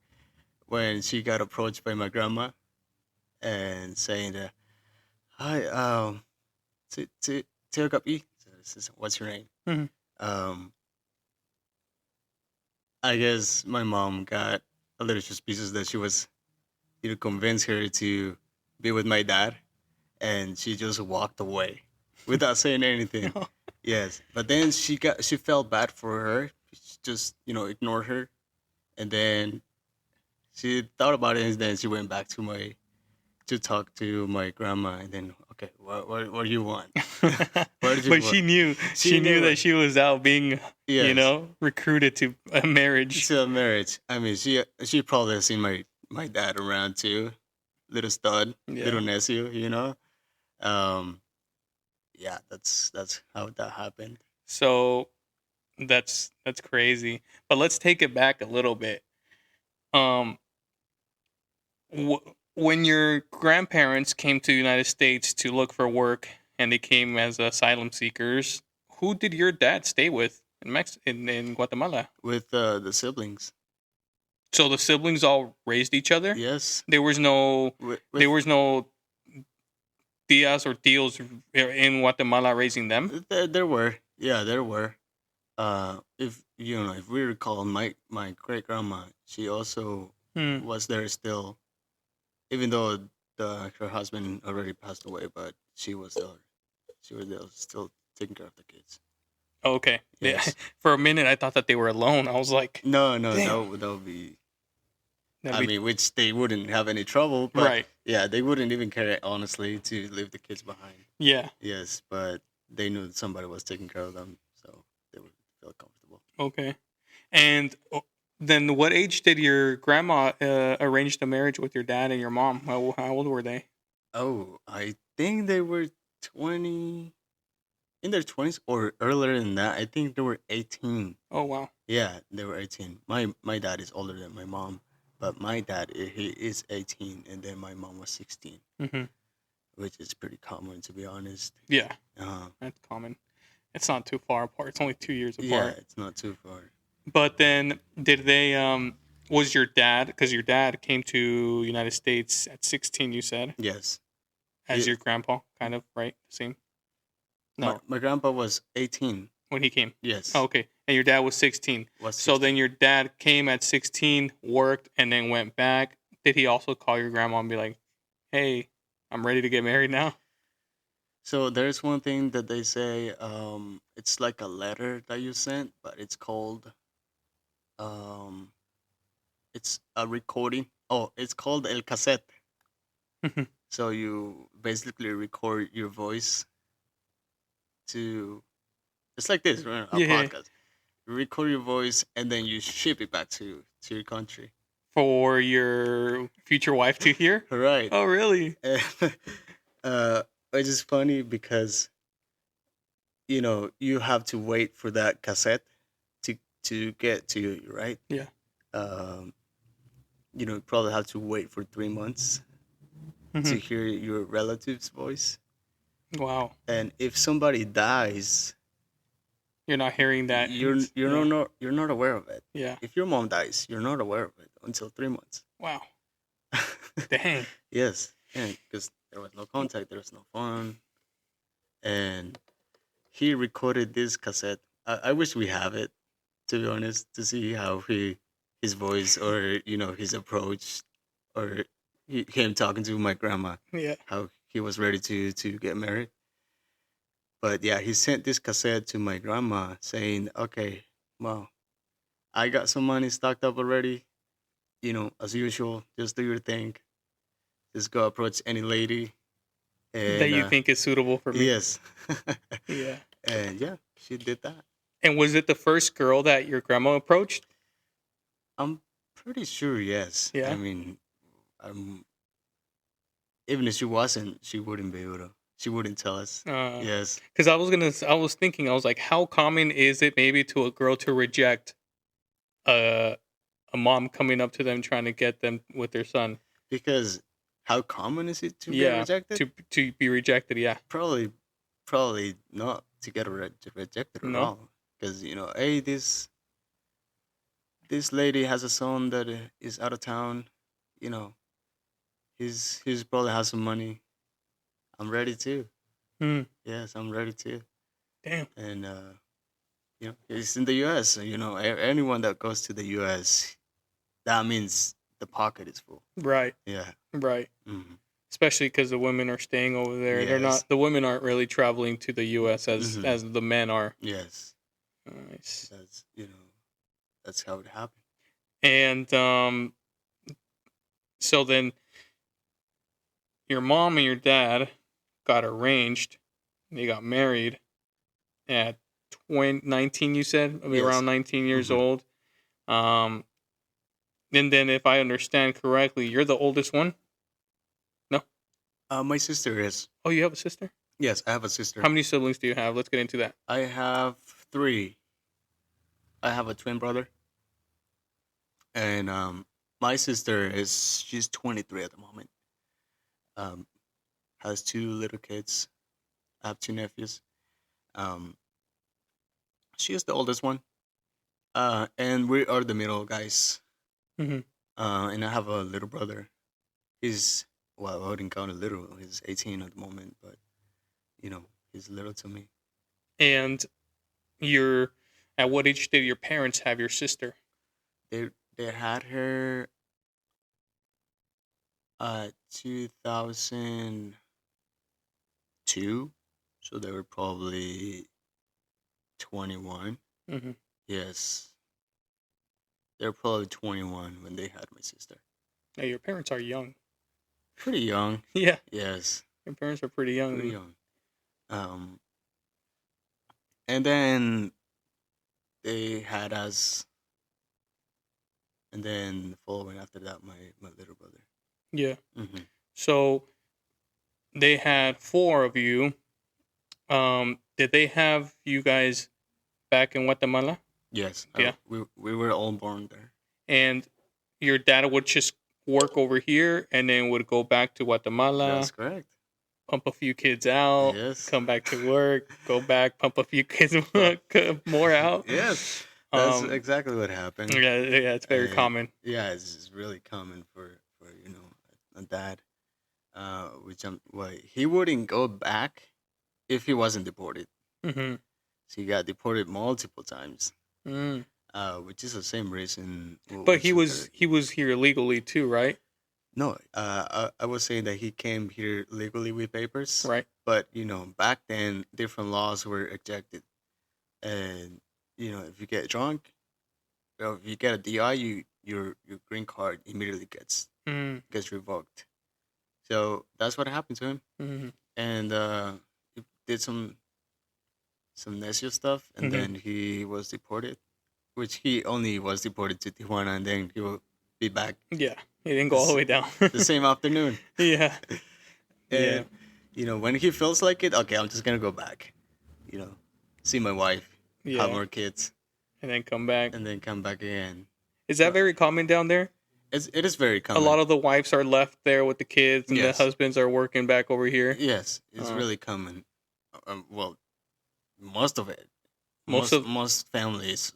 [SPEAKER 2] when she got approached by my grandma and saying that, "Hi, Teo Kapi," so this is what's your name?
[SPEAKER 1] Hmm.
[SPEAKER 2] Um, I guess my mom got a little suspicious that she was, convince her to be with my dad, and she just walked away without saying anything. Yes, but then she felt bad for her. She just ignored her, and then she thought about it, and then she went back to to talk to my grandma, and then okay, what do you want? What did you
[SPEAKER 1] But
[SPEAKER 2] want?
[SPEAKER 1] she knew
[SPEAKER 2] never,
[SPEAKER 1] that she was out being,
[SPEAKER 2] yes,
[SPEAKER 1] recruited to a marriage.
[SPEAKER 2] to a marriage. I mean, she probably has seen my dad around too, little stud, little
[SPEAKER 1] Yeah.
[SPEAKER 2] nephew. Um, yeah, that's how that happened.
[SPEAKER 1] So that's crazy. But let's take it back a little bit. Um, when your grandparents came to the United States to look for work and they came as asylum seekers, who did your dad stay with in Guatemala?
[SPEAKER 2] With the siblings.
[SPEAKER 1] So the siblings all raised each other?
[SPEAKER 2] Yes,
[SPEAKER 1] There was no there
[SPEAKER 2] with
[SPEAKER 1] was no tias or tios in Guatemala raising them?
[SPEAKER 2] there were, yeah, there were. If if we recall, my great grandma, she also
[SPEAKER 1] Hmm.
[SPEAKER 2] was there still, even though her husband already passed away, but she was there. She was there still taking care of the kids.
[SPEAKER 1] Okay. Yeah.
[SPEAKER 2] Yes.
[SPEAKER 1] For a minute I thought that they were alone. I was like,
[SPEAKER 2] No,
[SPEAKER 1] damn.
[SPEAKER 2] that would be.
[SPEAKER 1] That'd
[SPEAKER 2] I
[SPEAKER 1] be
[SPEAKER 2] mean, which they wouldn't have any trouble, but
[SPEAKER 1] right.
[SPEAKER 2] yeah, they wouldn't even care honestly to leave the kids behind.
[SPEAKER 1] Yeah.
[SPEAKER 2] Yes, but they knew that somebody was taking care of them, so they would feel comfortable.
[SPEAKER 1] Okay. And then what age did your grandma arrange the marriage with your dad and your mom? How old were they?
[SPEAKER 2] Oh, I think they were 20, in their 20s or earlier than that. I think they were 18.
[SPEAKER 1] Oh, wow.
[SPEAKER 2] Yeah, they were 18. My dad is older than my mom, but my dad he is 18, and then my mom was 16,
[SPEAKER 1] Hmm.
[SPEAKER 2] which is pretty common to be honest.
[SPEAKER 1] Yeah,
[SPEAKER 2] Uh,
[SPEAKER 1] that's common. It's not too far apart. It's only 2 years
[SPEAKER 2] yeah,
[SPEAKER 1] apart.
[SPEAKER 2] it's not too far.
[SPEAKER 1] But then did they was your dad, because your dad came to United States at 16, you said,
[SPEAKER 2] Yes,
[SPEAKER 1] as
[SPEAKER 2] he,
[SPEAKER 1] your grandpa, kind of, right? Same? No,
[SPEAKER 2] my grandpa was 18.
[SPEAKER 1] when he came. Oh,
[SPEAKER 2] Yes,
[SPEAKER 1] okay. And your dad was 16.
[SPEAKER 2] was
[SPEAKER 1] So
[SPEAKER 2] 16.
[SPEAKER 1] then your dad came at 16, worked, and then went back. Did he also call your grandma and be like, hey, I'm ready to get married now?
[SPEAKER 2] So there's one thing that they say. It's like a letter that you sent, but it's called um, it's a recording. Oh, it's called el cassette. So you basically record your voice to. It's like this, right? A
[SPEAKER 1] Yeah.
[SPEAKER 2] podcast. You record your voice and then you ship it back to your country.
[SPEAKER 1] For your future wife to hear?
[SPEAKER 2] Right.
[SPEAKER 1] Oh, really?
[SPEAKER 2] uh, which is funny because you have to wait for that cassette to get to you, right?
[SPEAKER 1] Yeah.
[SPEAKER 2] Um, you probably have to wait for 3 months
[SPEAKER 1] Hmm.
[SPEAKER 2] to hear your relative's voice.
[SPEAKER 1] Wow.
[SPEAKER 2] And if somebody dies,
[SPEAKER 1] You're not hearing that. Yeah.
[SPEAKER 2] you're not aware of it.
[SPEAKER 1] Yeah.
[SPEAKER 2] If your mom dies, you're not aware of it until 3 months.
[SPEAKER 1] Wow. Dang.
[SPEAKER 2] Yes, and because there was no contact, there was no phone, and he recorded this cassette. I wish we have it, to be honest, to see how his voice or his approach or him talking to my grandma,
[SPEAKER 1] Yeah.
[SPEAKER 2] how he was ready to get married. But yeah, he sent this cassette to my grandma saying, "Okay, well, I got some money stocked up already. As usual, just do your thing. Just go approach any lady."
[SPEAKER 1] That
[SPEAKER 2] And
[SPEAKER 1] you think is suitable for me.
[SPEAKER 2] yes,
[SPEAKER 1] Yeah.
[SPEAKER 2] and yeah, she did that.
[SPEAKER 1] And was it the first girl that your grandma approached?
[SPEAKER 2] I'm pretty sure, yes. I
[SPEAKER 1] Yeah.
[SPEAKER 2] mean, even if she wasn't, she wouldn't be able to. She wouldn't tell us. Yes.
[SPEAKER 1] Because I was thinking, I was like, how common is it maybe to a girl to reject a a mom coming up to them trying to get them with their son?
[SPEAKER 2] Because how common is it to get
[SPEAKER 1] Yeah,
[SPEAKER 2] rejected?
[SPEAKER 1] to be rejected. Yeah.
[SPEAKER 2] Probably not to get rejected at
[SPEAKER 1] No.
[SPEAKER 2] all. Because hey, this lady has a son that is out of town. You know, he's probably has some money. I'm ready too.
[SPEAKER 1] Hmm.
[SPEAKER 2] Yes, I'm ready too.
[SPEAKER 1] Damn.
[SPEAKER 2] And he's in the U.S. So, anyone that goes to the U.S., that means the pocket is full.
[SPEAKER 1] Right.
[SPEAKER 2] Yeah.
[SPEAKER 1] Right.
[SPEAKER 2] Hmm.
[SPEAKER 1] Especially because the women are staying over there. They're
[SPEAKER 2] Yes.
[SPEAKER 1] not. The women aren't really traveling to the U.S.
[SPEAKER 2] Mhm.
[SPEAKER 1] as the men are.
[SPEAKER 2] Yes.
[SPEAKER 1] Nice.
[SPEAKER 2] That's how it happened.
[SPEAKER 1] And so then your mom and your dad got arranged. They got married at 19, you said? I mean,
[SPEAKER 2] Yes.
[SPEAKER 1] around 19 years
[SPEAKER 2] Mhm.
[SPEAKER 1] old. And then, if I understand correctly, you're the oldest one? No?
[SPEAKER 2] My sister is.
[SPEAKER 1] Oh, you have a sister?
[SPEAKER 2] Yes, I have a
[SPEAKER 1] How
[SPEAKER 2] sister.
[SPEAKER 1] many siblings do you have? Let's get into that.
[SPEAKER 2] I have three. I have a twin brother, and my sister she's 23 at the moment. Um, has two little kids. I have two nephews. Um, she is the oldest one. And we are the middle guys.
[SPEAKER 1] Hmm.
[SPEAKER 2] And I have a little brother. He's well, I wouldn't count it little. He's 18 at the moment, but you know, he's little to me.
[SPEAKER 1] And you're, at what age did your parents have your sister?
[SPEAKER 2] They had her 2002, so they were probably 21.
[SPEAKER 1] Hmm.
[SPEAKER 2] Yes, they were probably 21 when they had my sister.
[SPEAKER 1] Yeah, your parents are young.
[SPEAKER 2] Pretty young.
[SPEAKER 1] Yeah,
[SPEAKER 2] Yes,
[SPEAKER 1] your parents are pretty young.
[SPEAKER 2] pretty young. Um, and then they had us, and then following after that, my little brother.
[SPEAKER 1] Yeah.
[SPEAKER 2] Hmm.
[SPEAKER 1] So they had four of you. Did they have you guys back in Guatemala?
[SPEAKER 2] Yes,
[SPEAKER 1] Yeah.
[SPEAKER 2] we were all born there.
[SPEAKER 1] And your dad would just work over here and then would go back to Guatemala,
[SPEAKER 2] That's correct.
[SPEAKER 1] pump a few kids out,
[SPEAKER 2] Yes.
[SPEAKER 1] come back to work, go back, pump a few kids more out.
[SPEAKER 2] Yes, that's
[SPEAKER 1] Um,
[SPEAKER 2] exactly what happened.
[SPEAKER 1] yeah, it's very
[SPEAKER 2] And,
[SPEAKER 1] common.
[SPEAKER 2] Yeah, it's really common for a dad. Which he wouldn't go back if he wasn't deported.
[SPEAKER 1] Hmm.
[SPEAKER 2] So he got deported multiple times.
[SPEAKER 1] Mm.
[SPEAKER 2] Which is the same reason.
[SPEAKER 1] But he was here illegally too, right?
[SPEAKER 2] No, I was saying that he came here legally with papers,
[SPEAKER 1] Right.
[SPEAKER 2] but back then different laws were ejected, and if you get drunk, or if you get a DI, your green card immediately
[SPEAKER 1] Mm.
[SPEAKER 2] gets revoked. So that's what happened to him,
[SPEAKER 1] Hmm.
[SPEAKER 2] and he did some necio stuff, and
[SPEAKER 1] Hmm.
[SPEAKER 2] then he was deported, which he only was deported to Tijuana, and then he will be back
[SPEAKER 1] Yeah, he didn't go all the way down.
[SPEAKER 2] the same afternoon.
[SPEAKER 1] Yeah. Yeah.
[SPEAKER 2] And when he feels like it, okay, I'm just gonna go back. See my wife, have
[SPEAKER 1] Yeah.
[SPEAKER 2] more kids,
[SPEAKER 1] And then come back.
[SPEAKER 2] and then come back again.
[SPEAKER 1] Is that
[SPEAKER 2] But
[SPEAKER 1] very common down there?
[SPEAKER 2] it is very
[SPEAKER 1] A
[SPEAKER 2] common.
[SPEAKER 1] lot of the wives are left there with the kids, and the
[SPEAKER 2] Yes.
[SPEAKER 1] husbands are working back over here.
[SPEAKER 2] Yes, it's
[SPEAKER 1] Uh,
[SPEAKER 2] really common. Well, most of it,
[SPEAKER 1] most
[SPEAKER 2] most
[SPEAKER 1] of
[SPEAKER 2] most families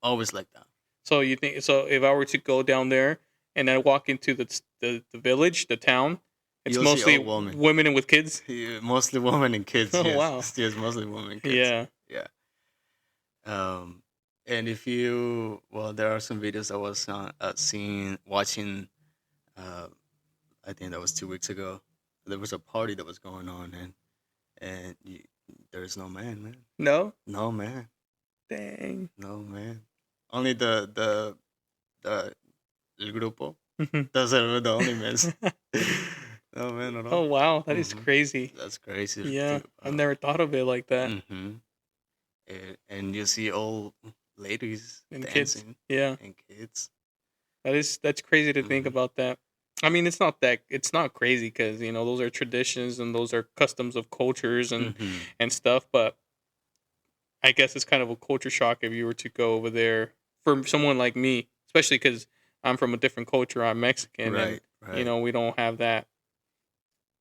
[SPEAKER 2] always like that.
[SPEAKER 1] So you think so? If I were to go down there and I walk into the village, the town, it's
[SPEAKER 2] You'll see
[SPEAKER 1] mostly
[SPEAKER 2] old women.
[SPEAKER 1] women and with kids.
[SPEAKER 2] Yeah, mostly women and kids.
[SPEAKER 1] Oh,
[SPEAKER 2] Yes,
[SPEAKER 1] wow.
[SPEAKER 2] yes, mostly women and kids.
[SPEAKER 1] Yeah.
[SPEAKER 2] Yeah. And there are some videos I was watching. Uh, I think that was 2 weeks ago. There was a party that was going on, and there's no man.
[SPEAKER 1] No.
[SPEAKER 2] No man,
[SPEAKER 1] Dang.
[SPEAKER 2] no man. Only the el grupo.
[SPEAKER 1] Mhm.
[SPEAKER 2] Those are the only men. No man at
[SPEAKER 1] Oh
[SPEAKER 2] all.
[SPEAKER 1] wow, that is
[SPEAKER 2] Mhm.
[SPEAKER 1] crazy.
[SPEAKER 2] That's crazy to
[SPEAKER 1] Yeah,
[SPEAKER 2] think
[SPEAKER 1] I've
[SPEAKER 2] about.
[SPEAKER 1] never thought of it like that.
[SPEAKER 2] Mm-hmm. And you see old ladies
[SPEAKER 1] And kids.
[SPEAKER 2] dancing
[SPEAKER 1] Yeah,
[SPEAKER 2] and kids.
[SPEAKER 1] that's crazy to think
[SPEAKER 2] Mhm.
[SPEAKER 1] about that. I mean, it's not crazy because those are traditions and those are customs of cultures and
[SPEAKER 2] Mm-hmm.
[SPEAKER 1] and stuff. But I guess it's kind of a culture shock if you were to go over there for someone like me, especially because I'm from a different culture. I'm Mexican,
[SPEAKER 2] Right,
[SPEAKER 1] and
[SPEAKER 2] right.
[SPEAKER 1] we don't have that.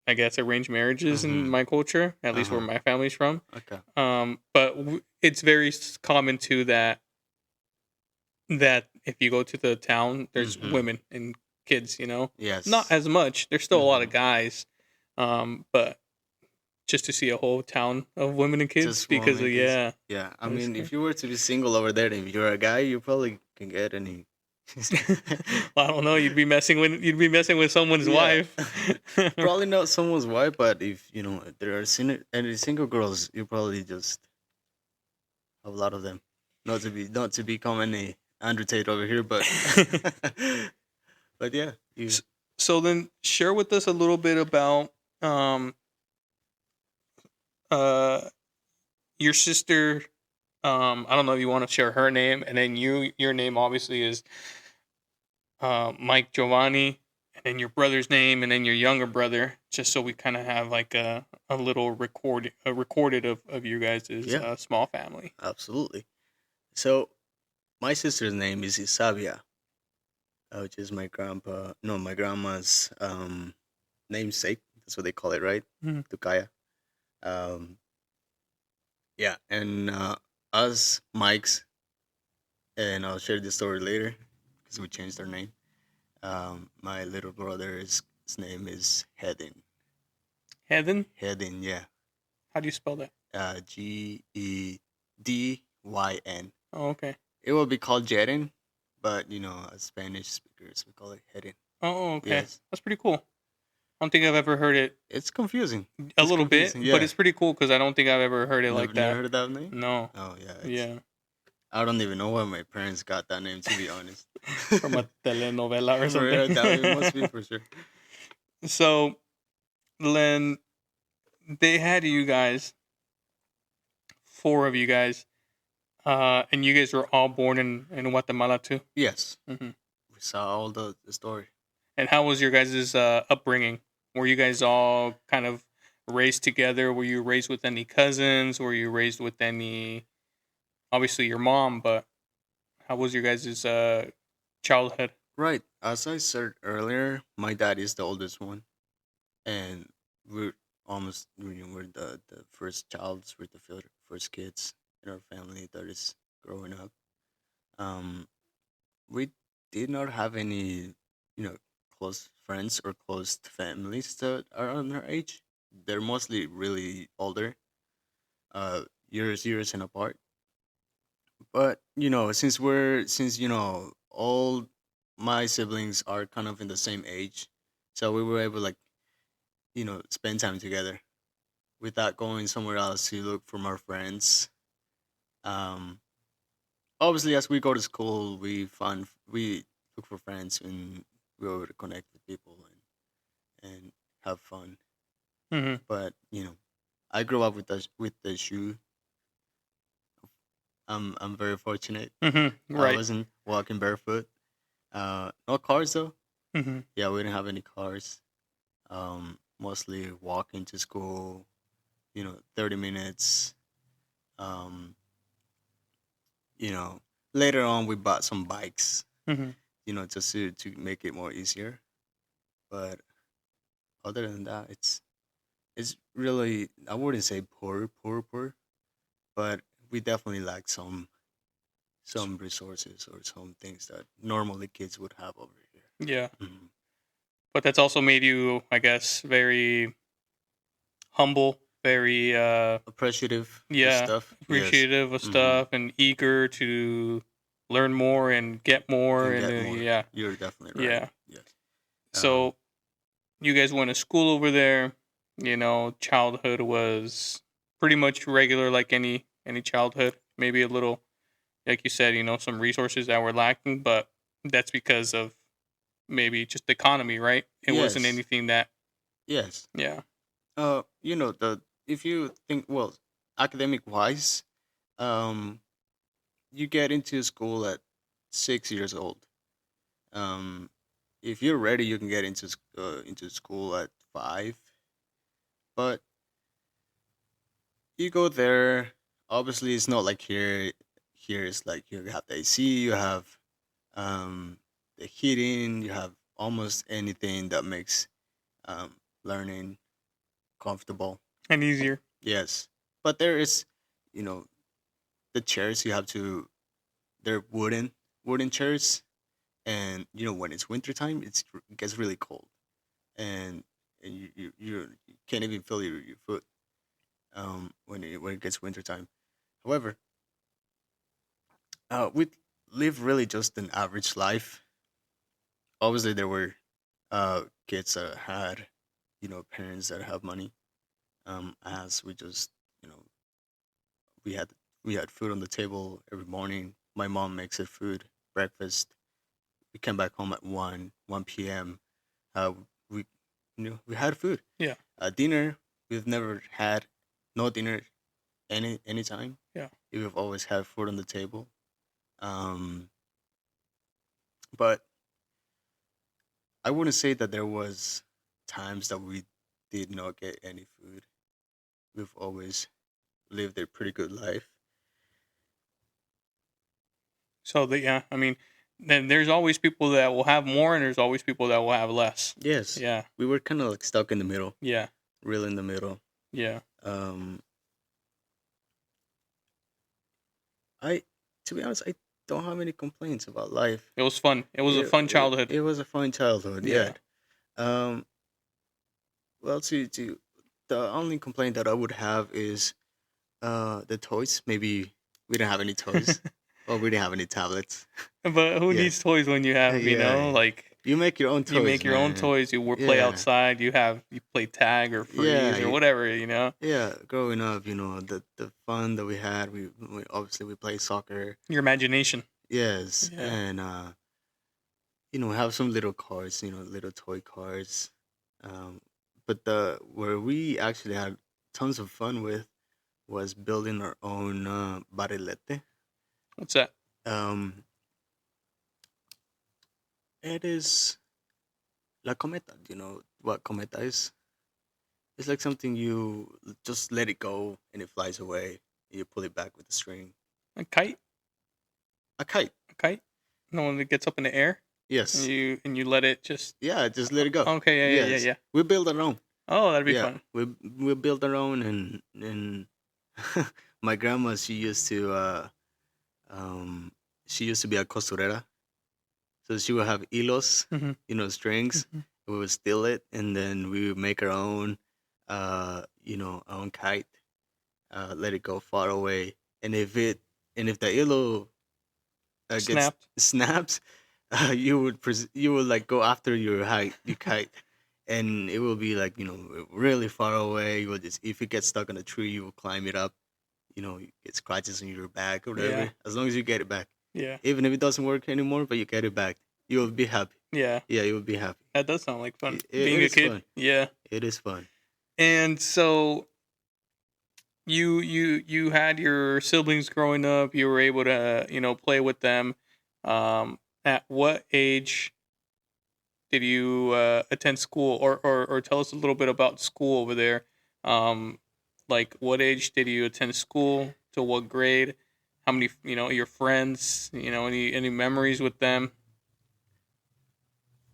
[SPEAKER 1] I guess arranged marriages in
[SPEAKER 2] Mm-hmm.
[SPEAKER 1] my culture, at least where
[SPEAKER 2] Uh-huh.
[SPEAKER 1] my family's from.
[SPEAKER 2] Okay.
[SPEAKER 1] But it's very common too that if you go to the town, there's
[SPEAKER 2] Mm-hmm.
[SPEAKER 1] women and kids.
[SPEAKER 2] Yes.
[SPEAKER 1] Not as much. There's still a lot of
[SPEAKER 2] Mhm.
[SPEAKER 1] guys, but just to see a whole town of women and kids
[SPEAKER 2] Just
[SPEAKER 1] because
[SPEAKER 2] women
[SPEAKER 1] of
[SPEAKER 2] kids.
[SPEAKER 1] yeah.
[SPEAKER 2] Yeah. I
[SPEAKER 1] That is
[SPEAKER 2] mean,
[SPEAKER 1] crazy.
[SPEAKER 2] if you were to be single over there, and if you're a guy, you probably can get any.
[SPEAKER 1] Well, I don't know. You'd be messing with someone's
[SPEAKER 2] Yeah.
[SPEAKER 1] wife.
[SPEAKER 2] Probably not someone's wife, but if if there are any single girls, you probably just have a lot of them. Not to become any Andrew Tate over here, but but yeah, you.
[SPEAKER 1] So then share with us a little bit about um uh your sister. I don't know if you want to share her name, and then your name obviously is Mike Giovanni, and then your brother's name, and then your younger brother, just so we kind of have like a little recorded of you guys'
[SPEAKER 2] Yeah,
[SPEAKER 1] small family.
[SPEAKER 2] absolutely. So my sister's name is Isabia, which is my grandma's namesake. That's what they call it, right?
[SPEAKER 1] Mm-hmm.
[SPEAKER 2] Tukaya. Um, yeah, and us Mike's, and I'll share this story later because we changed our name. My little brother's his name is Hedin.
[SPEAKER 1] Heaven,
[SPEAKER 2] Hedin, yeah.
[SPEAKER 1] how do you spell that?
[SPEAKER 2] Geddyn.
[SPEAKER 1] Oh, okay.
[SPEAKER 2] It will be called Jedin, but as Spanish speakers, we call it Hedin.
[SPEAKER 1] Oh, okay.
[SPEAKER 2] Yes,
[SPEAKER 1] That's pretty cool. I don't think I've ever heard it
[SPEAKER 2] it's confusing.
[SPEAKER 1] a
[SPEAKER 2] It's
[SPEAKER 1] little bit,
[SPEAKER 2] confusing.
[SPEAKER 1] but
[SPEAKER 2] Yeah,
[SPEAKER 1] it's pretty cool because I don't think I've ever heard it like
[SPEAKER 2] never
[SPEAKER 1] that.
[SPEAKER 2] heard of that name.
[SPEAKER 1] No.
[SPEAKER 2] Oh yeah,
[SPEAKER 1] Yeah.
[SPEAKER 2] I don't even know why my parents got that name, to be honest.
[SPEAKER 1] From a telenovela or
[SPEAKER 2] For that, it must be
[SPEAKER 1] something.
[SPEAKER 2] for sure.
[SPEAKER 1] So, Len, they had you guys, four of you guys, and you guys were all born in Guatemala too.
[SPEAKER 2] Yes,
[SPEAKER 1] Hmm.
[SPEAKER 2] we saw all the story.
[SPEAKER 1] And how was your guys' upbringing? Were you guys all kind of raised together? Were you raised with any cousins? Were you raised with any? Obviously, your mom, but how was your guys' childhood?
[SPEAKER 2] Right, as I said earlier, my dad is the oldest one, and we're we're the first childs, we're the first kids in our family that is growing up. Um, we did not have any, you know, close friends or close families that are on our age. They're mostly really older, years and apart. But since all my siblings are kind of in the same age, so we were able like spend time together without going somewhere else to look for more friends. Um, Obviously, as we go to school, we look for friends and we're able to connect with people and have fun.
[SPEAKER 1] Hmm.
[SPEAKER 2] But I grew up with the shoe. I'm very fortunate.
[SPEAKER 1] Hmm.
[SPEAKER 2] I
[SPEAKER 1] Right.
[SPEAKER 2] wasn't walking barefoot. No cars though.
[SPEAKER 1] Hmm.
[SPEAKER 2] Yeah, we didn't have any cars. Mostly walking to school. 30 minutes. Um, you know, Later on we bought some bikes.
[SPEAKER 1] Hmm.
[SPEAKER 2] Just to make it more easier. But other than that, it's really, I wouldn't say poor, but we definitely lack some resources or some things that normally kids would have over here.
[SPEAKER 1] Yeah,
[SPEAKER 2] Mhm.
[SPEAKER 1] but that's also made you, I guess, very humble, very
[SPEAKER 2] Appreciative of
[SPEAKER 1] yeah,
[SPEAKER 2] stuff, yes.
[SPEAKER 1] appreciative of
[SPEAKER 2] Hmm.
[SPEAKER 1] stuff, and eager to learn more and get more,
[SPEAKER 2] And
[SPEAKER 1] and
[SPEAKER 2] get more.
[SPEAKER 1] yeah,
[SPEAKER 2] You're definitely right.
[SPEAKER 1] yeah.
[SPEAKER 2] Yes. Um,
[SPEAKER 1] So you guys went to school over there. Childhood was pretty much regular, like any childhood. Maybe a little, like you said, some resources that were lacking, but that's because of maybe just the economy, right? It wasn't
[SPEAKER 2] yes.
[SPEAKER 1] anything that,
[SPEAKER 2] Yes.
[SPEAKER 1] yeah.
[SPEAKER 2] The if you think, well, academic wise, um, you get into school at 6 years old. Um, if you're ready, you can get into school at 5. But you go there. Obviously, it's not like here. Here is like you have the AC, you have um, the heating, you have almost anything that makes learning comfortable.
[SPEAKER 1] And easier.
[SPEAKER 2] Yes, but there is, you know, the chairs you have to. They're wooden chairs, and when it's wintertime, it gets really cold, and you can't even feel your foot when it gets wintertime. However, we live really just an average life. Obviously, there were kids that had parents that have money. As we just you know we had we had food on the table every morning. My mom makes it food breakfast. We came back home at 1 p.m. uh, we we had food.
[SPEAKER 1] Yeah.
[SPEAKER 2] Dinner, we've never had no dinner any time.
[SPEAKER 1] Yeah.
[SPEAKER 2] We've always had food on the table. Um, but I wouldn't say that there was times that we did not get any food. We've always lived a pretty good life.
[SPEAKER 1] So yeah, I mean, then there's always people that will have more, and there's always people that will have less.
[SPEAKER 2] Yes,
[SPEAKER 1] Yeah.
[SPEAKER 2] we were kind of like stuck in the middle,
[SPEAKER 1] Yeah.
[SPEAKER 2] real in the middle.
[SPEAKER 1] Yeah.
[SPEAKER 2] Um, I, to be honest, I don't have any complaints about life.
[SPEAKER 1] It was fun. It was a
[SPEAKER 2] It
[SPEAKER 1] fun
[SPEAKER 2] it,
[SPEAKER 1] childhood.
[SPEAKER 2] it was a fun childhood.
[SPEAKER 1] Yeah.
[SPEAKER 2] Yeah. Um. Well, to the only complaint that I would have is the toys. Maybe we didn't have any toys, or we didn't have any tablets.
[SPEAKER 1] But who
[SPEAKER 2] Yeah.
[SPEAKER 1] needs toys when you have,
[SPEAKER 2] Yeah.
[SPEAKER 1] like
[SPEAKER 2] You make your own toys.
[SPEAKER 1] you make your own
[SPEAKER 2] man.
[SPEAKER 1] toys, play
[SPEAKER 2] Yeah.
[SPEAKER 1] outside, you play tag or
[SPEAKER 2] Yeah.
[SPEAKER 1] freeze or whatever.
[SPEAKER 2] Yeah. Growing up, the fun that we had. We obviously we played soccer.
[SPEAKER 1] Your imagination.
[SPEAKER 2] Yes,
[SPEAKER 1] Yeah.
[SPEAKER 2] and we have some little cars. Little toy cars. Um, but the where we actually had tons of fun with was building our own barrilete.
[SPEAKER 1] What's that?
[SPEAKER 2] Um, it is la cometa. You know what cometa is? It's like something you just let it go and it flies away. You pull it back with a string.
[SPEAKER 1] A kite?
[SPEAKER 2] A kite.
[SPEAKER 1] A kite? No one that gets up in the air and
[SPEAKER 2] Yes.
[SPEAKER 1] you let it just.
[SPEAKER 2] Yeah, just let it go.
[SPEAKER 1] Okay, yeah.
[SPEAKER 2] Yes. We build our own.
[SPEAKER 1] Oh, that'd be
[SPEAKER 2] Yeah,
[SPEAKER 1] fun.
[SPEAKER 2] we build our own, and my grandma, um she used to be a costurera, so she would have hilos,
[SPEAKER 1] Hmm.
[SPEAKER 2] strings.
[SPEAKER 1] Hmm.
[SPEAKER 2] We would steal it, and then we would make our own, our own kite, let it go far away, and if the hilo gets
[SPEAKER 1] Snapped.
[SPEAKER 2] snaps, you would like go after your kite, and it will be like really far away. You will just if it gets stuck on a tree, you will climb it up. You get scratches on your back or whatever.
[SPEAKER 1] Yeah.
[SPEAKER 2] As long as you get it back,
[SPEAKER 1] Yeah.
[SPEAKER 2] even if it doesn't work anymore, but you get it back, you will be happy.
[SPEAKER 1] Yeah.
[SPEAKER 2] Yeah, you will be happy.
[SPEAKER 1] That does sound like fun.
[SPEAKER 2] It
[SPEAKER 1] Being a
[SPEAKER 2] is
[SPEAKER 1] kid.
[SPEAKER 2] fun.
[SPEAKER 1] Yeah.
[SPEAKER 2] It is fun.
[SPEAKER 1] And so you had your siblings growing up, you were able to, play with them. At what age did you attend school, or tell us a little bit about school over there? Like what age did you attend school? To what grade? How many, your friends? Any memories with them?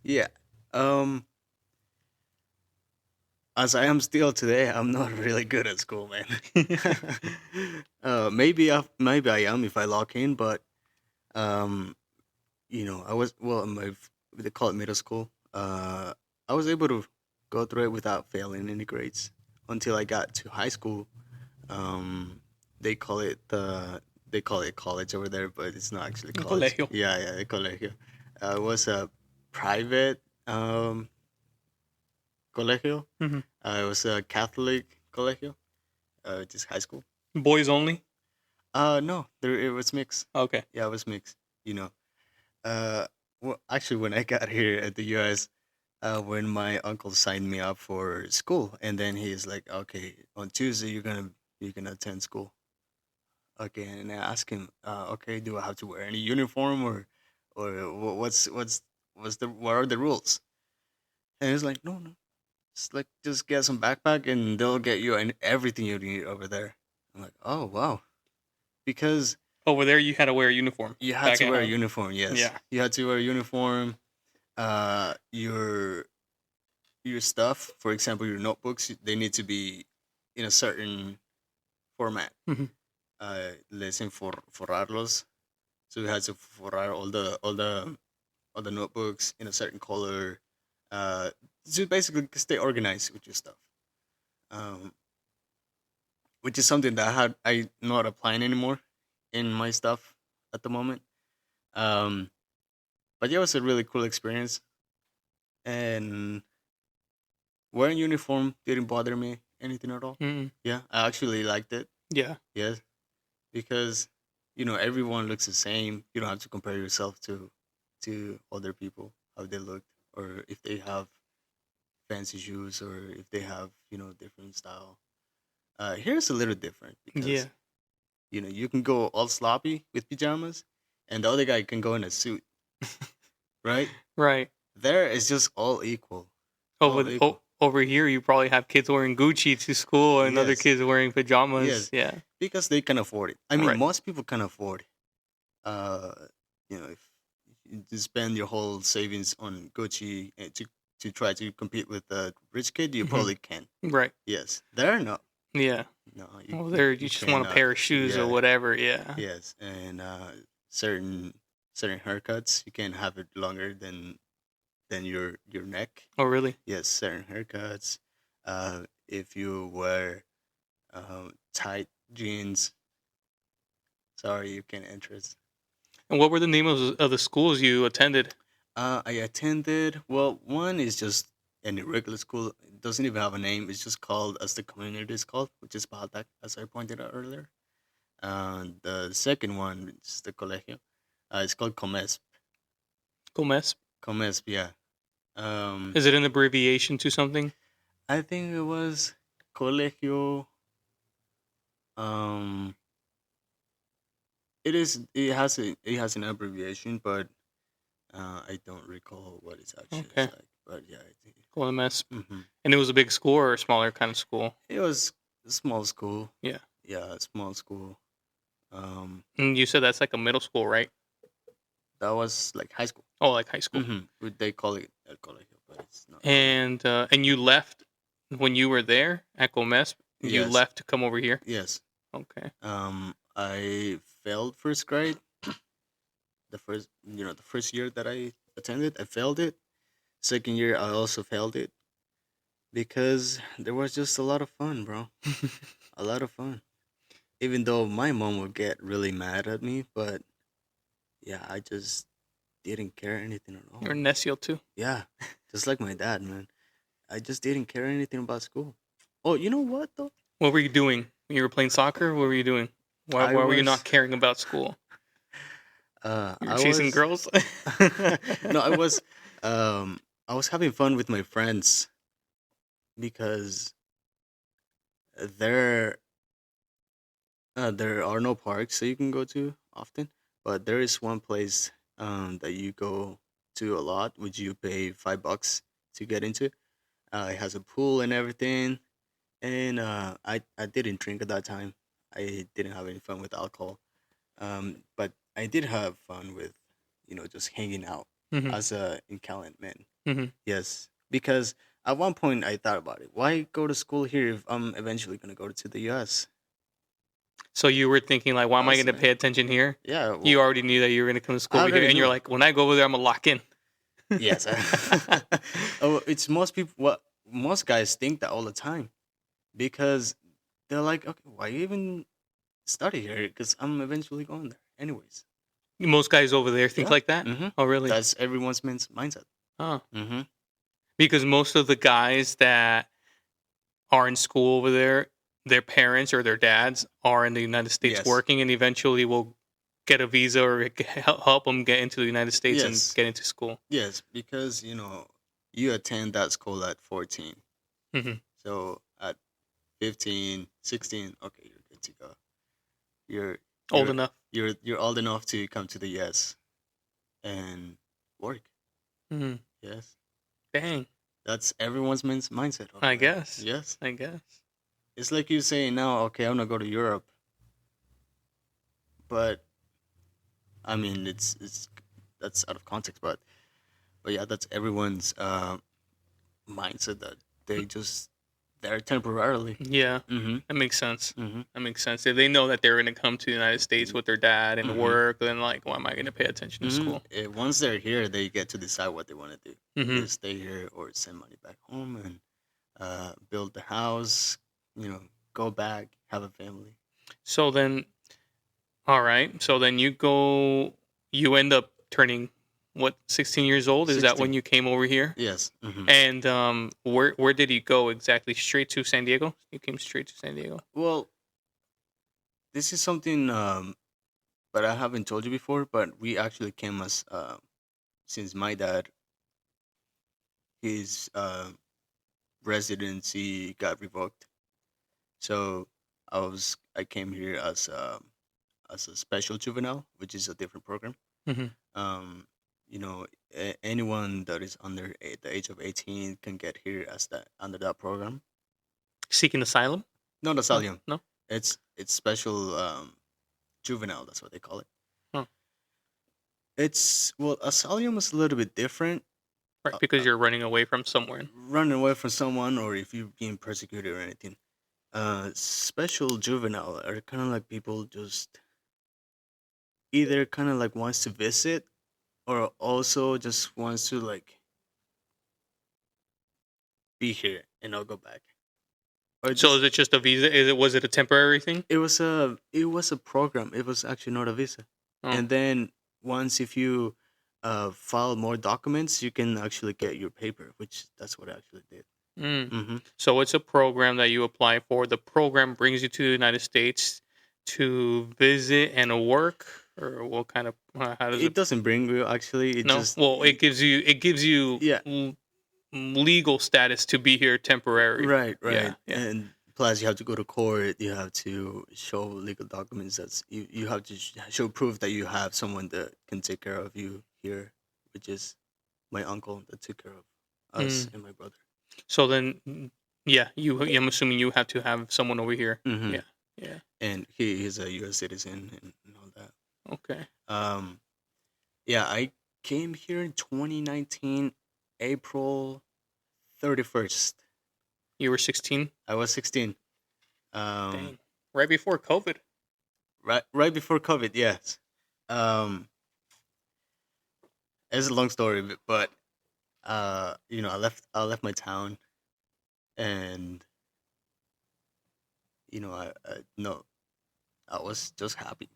[SPEAKER 2] Yeah. Um. As I am still today, I'm not really good at school, man. Maybe I am if I lock in, but um, I was well in they call it middle school. I was able to go through it without failing any grades until I got to high school. Um, they call it college over there, but it's not actually
[SPEAKER 1] Un
[SPEAKER 2] college.
[SPEAKER 1] colegio.
[SPEAKER 2] Yeah, the colegio. It was a private colegio.
[SPEAKER 1] Hmm.
[SPEAKER 2] It was a Catholic colegio, just high school.
[SPEAKER 1] Boys only.
[SPEAKER 2] No, it was mixed.
[SPEAKER 1] Okay.
[SPEAKER 2] Yeah, it was mixed. You know, well, actually, when I got here at the U.S., when my uncle signed me up for school, and then he's like, "Okay, on Tuesday you're gonna attend school." Okay, and I asked him, "Okay, do I have to wear any uniform or what are the rules?" And he's like, "No, no, it's like just get some backpack and they'll get you and everything you need over there." I'm like, "Oh wow," because
[SPEAKER 1] Over there, you had to wear a uniform.
[SPEAKER 2] you had
[SPEAKER 1] Back
[SPEAKER 2] to
[SPEAKER 1] at
[SPEAKER 2] wear a
[SPEAKER 1] home.
[SPEAKER 2] uniform. Yes,
[SPEAKER 1] Yeah.
[SPEAKER 2] you had to wear a uniform. Your stuff, for example, your notebooks, they need to be in a certain format.
[SPEAKER 1] Hmm.
[SPEAKER 2] Let's say forrarlos. So we had to forrar all the notebooks in a certain color. Uh, to basically stay organized with your stuff. Um, which is something that I not applying anymore in my stuff at the moment. Um, but yeah, it was a really cool experience, and wearing uniform didn't bother me anything at all.
[SPEAKER 1] Mm.
[SPEAKER 2] Yeah, I actually liked it.
[SPEAKER 1] Yeah.
[SPEAKER 2] Yes, because everyone looks the same. You don't have to compare yourself to other people how they look or if they have fancy shoes or if they have different style. Here's a little different
[SPEAKER 1] Yeah.
[SPEAKER 2] because you can go all sloppy with pajamas, and the other guy can go in a suit, right?
[SPEAKER 1] Right.
[SPEAKER 2] There is just all equal, all
[SPEAKER 1] Over
[SPEAKER 2] equal.
[SPEAKER 1] over here, you probably have kids wearing Gucci to school and other
[SPEAKER 2] Yes,
[SPEAKER 1] kids wearing pajamas.
[SPEAKER 2] yes,
[SPEAKER 1] Yeah.
[SPEAKER 2] because they can afford it. I mean,
[SPEAKER 1] Right.
[SPEAKER 2] most people can afford. Uh, if you spend your whole savings on Gucci to try to compete with the rich kid, you
[SPEAKER 1] Hmm.
[SPEAKER 2] probably can.
[SPEAKER 1] Right.
[SPEAKER 2] Yes, there no,
[SPEAKER 1] Yeah.
[SPEAKER 2] no,
[SPEAKER 1] Well, there you
[SPEAKER 2] you
[SPEAKER 1] just want a
[SPEAKER 2] cannot.
[SPEAKER 1] pair of shoes or
[SPEAKER 2] Yeah,
[SPEAKER 1] whatever. Yeah.
[SPEAKER 2] yes, and certain haircuts you can have it longer than your neck.
[SPEAKER 1] Oh, really?
[SPEAKER 2] Yes, certain haircuts. If you wear tight jeans, sorry, you can't interest.
[SPEAKER 1] And what were the name of the schools you attended?
[SPEAKER 2] I attended. Well, one is just an irregular school. It doesn't even have a name. It's just called as the community is called, which is Pajaltac, as I pointed out earlier. The second one is the colegio. It's called Comesp.
[SPEAKER 1] Gomez.
[SPEAKER 2] Comesp, yeah. Um,
[SPEAKER 1] Is it an abbreviation to something?
[SPEAKER 2] I think it was colegio. Um, it is. It has an abbreviation, but I don't recall what it's actually
[SPEAKER 1] Okay.
[SPEAKER 2] like. But yeah, I think.
[SPEAKER 1] Gomez.
[SPEAKER 2] Hmm.
[SPEAKER 1] And it was a big school or a smaller kind of school?
[SPEAKER 2] It was a small school.
[SPEAKER 1] Yeah.
[SPEAKER 2] Yeah, a small school. Um,
[SPEAKER 1] And you said that's like a middle school, right?
[SPEAKER 2] that was like high school.
[SPEAKER 1] Oh, like high school.
[SPEAKER 2] They call it el colegio, but it's not really.
[SPEAKER 1] And you left when you were there at Gomez. You
[SPEAKER 2] Yes,
[SPEAKER 1] left to come over here.
[SPEAKER 2] yes.
[SPEAKER 1] Okay.
[SPEAKER 2] I failed first grade. The first year that I attended, I failed it. Second year, I also failed it because there was just a lot of fun, bro. A lot of fun. Even though my mom would get really mad at me, but yeah, I just didn't care anything at
[SPEAKER 1] You're
[SPEAKER 2] all.
[SPEAKER 1] in Necio too.
[SPEAKER 2] Yeah, just like my dad, man. I just didn't care anything about school. Oh, you know what though?
[SPEAKER 1] What were you doing? You were playing soccer. What were you doing? Why,
[SPEAKER 2] I
[SPEAKER 1] why were you not
[SPEAKER 2] was,
[SPEAKER 1] caring about school? You were
[SPEAKER 2] I
[SPEAKER 1] chasing
[SPEAKER 2] was,
[SPEAKER 1] girls.
[SPEAKER 2] no, I was having fun with my friends because there, there are no parks that you can go to often, but there is one place, that you go to a lot, which you pay $5 to get into. It has a pool and everything, and I didn't drink at that time. I didn't have any fun with alcohol. But I did have fun with, just hanging out
[SPEAKER 1] Hmm.
[SPEAKER 2] as a Incalent man.
[SPEAKER 1] Hmm.
[SPEAKER 2] Yes, because at one point I thought about it. Why go to school here if I'm eventually gonna go to the U.S.?
[SPEAKER 1] So you were thinking like, why am I going to
[SPEAKER 2] Honestly,
[SPEAKER 1] pay attention here?
[SPEAKER 2] yeah.
[SPEAKER 1] You
[SPEAKER 2] Well,
[SPEAKER 1] already knew that you were going to come to school
[SPEAKER 2] I
[SPEAKER 1] over here,
[SPEAKER 2] already
[SPEAKER 1] and you're
[SPEAKER 2] knew.
[SPEAKER 1] like, when I go over there, I'm gonna lock in.
[SPEAKER 2] Yes. Oh, it's most people. What most guys think that all the time because they're like, okay, why even study here? Because I'm eventually going there, anyways.
[SPEAKER 1] Most guys over there think
[SPEAKER 2] Yeah.
[SPEAKER 1] like that.
[SPEAKER 2] Mm-hmm.
[SPEAKER 1] Oh, really?
[SPEAKER 2] That's everyone's mindset.
[SPEAKER 1] Oh,
[SPEAKER 2] Mm-hmm.
[SPEAKER 1] because most of the guys that are in school over there, their parents or their dads are in the United States
[SPEAKER 2] Yes.
[SPEAKER 1] working, and eventually will get a visa or help them get into the United States and
[SPEAKER 2] Yes.
[SPEAKER 1] get into school.
[SPEAKER 2] Yes, because you attend that school at 14.
[SPEAKER 1] Hmm.
[SPEAKER 2] So at 15, 16, okay, you're good to go. You're
[SPEAKER 1] Old
[SPEAKER 2] you're
[SPEAKER 1] enough.
[SPEAKER 2] you're old enough to come to the US and work.
[SPEAKER 1] Hmm.
[SPEAKER 2] Yes.
[SPEAKER 1] Dang.
[SPEAKER 2] That's everyone's mindset over
[SPEAKER 1] I
[SPEAKER 2] there.
[SPEAKER 1] guess.
[SPEAKER 2] Yes.
[SPEAKER 1] I guess.
[SPEAKER 2] It's like you saying now, okay, I'm gonna go to Europe, but I mean it's that's out of context, but yeah, that's everyone's mindset that they just there temporarily.
[SPEAKER 1] Yeah,
[SPEAKER 2] Mm-hmm.
[SPEAKER 1] that makes sense.
[SPEAKER 2] Mm-hmm.
[SPEAKER 1] That makes sense. If they know that they're going to come to the United States with their dad and
[SPEAKER 2] Mm-hmm.
[SPEAKER 1] work, then like, why am I going to pay attention to
[SPEAKER 2] Mm-hmm.
[SPEAKER 1] school?
[SPEAKER 2] Once they're here, they get to decide what they want to do.
[SPEAKER 1] Hmm.
[SPEAKER 2] Either stay here or send money back home and build the house. Go back, have a family.
[SPEAKER 1] So then, all right. So then you end up turning what, 16 years old? Is that when
[SPEAKER 2] 16.
[SPEAKER 1] you came over here?
[SPEAKER 2] Yes. Mm-hmm.
[SPEAKER 1] And where did you go exactly? Straight to San Diego? You came straight to San Diego.
[SPEAKER 2] Well, this is something, but I haven't told you before. But we actually came as since my dad, he's residency got revoked. So I came here as a special juvenile, which is a different program.
[SPEAKER 1] Hmm.
[SPEAKER 2] Um, anyone that is under the age of 18 can get here as that under that program.
[SPEAKER 1] Seeking asylum?
[SPEAKER 2] Not
[SPEAKER 1] No,
[SPEAKER 2] asylum.
[SPEAKER 1] no.
[SPEAKER 2] It's special juvenile. That's what they call it.
[SPEAKER 1] Huh.
[SPEAKER 2] It's well, asylum is a little bit different.
[SPEAKER 1] Right, because you're running away from somewhere.
[SPEAKER 2] Running away from someone, or if you're being persecuted or anything. Special juvenile are kind of like people just either kind of like wants to visit, or also just wants to like be here and not go back. Or
[SPEAKER 1] So
[SPEAKER 2] just
[SPEAKER 1] is it just a visa? Was it a temporary thing?
[SPEAKER 2] it was a program. It was actually not a visa.
[SPEAKER 1] Oh.
[SPEAKER 2] And then once if you file more documents, you can actually get your paper, which that's what I actually did.
[SPEAKER 1] Mm.
[SPEAKER 2] Hmm.
[SPEAKER 1] So it's a program that you apply for. The program brings you to the United States to visit and work, or what kind of? How does
[SPEAKER 2] It
[SPEAKER 1] it?
[SPEAKER 2] doesn't bring you actually. It
[SPEAKER 1] No.
[SPEAKER 2] just
[SPEAKER 1] Well, it gives you
[SPEAKER 2] yeah.
[SPEAKER 1] legal status to be here temporary.
[SPEAKER 2] Right,
[SPEAKER 1] Yeah.
[SPEAKER 2] right.
[SPEAKER 1] Yeah.
[SPEAKER 2] And plus, you have to go to court. You have to show legal documents. You have to show proof that you have someone that can take care of you here, which is my uncle that took care of us
[SPEAKER 1] Mm.
[SPEAKER 2] and my brother.
[SPEAKER 1] So then, yeah, I'm assuming you have to have someone over here.
[SPEAKER 2] Hmm.
[SPEAKER 1] Yeah. Yeah.
[SPEAKER 2] And he is a U.S. citizen and all that.
[SPEAKER 1] Okay.
[SPEAKER 2] Um, yeah, I came here in 2019, April 31st.
[SPEAKER 1] You were 16.
[SPEAKER 2] I was 16.
[SPEAKER 1] Dang. Right before COVID.
[SPEAKER 2] Right before COVID. Yes. Um, it's a long story, but I left my town, and I no, I was just happy.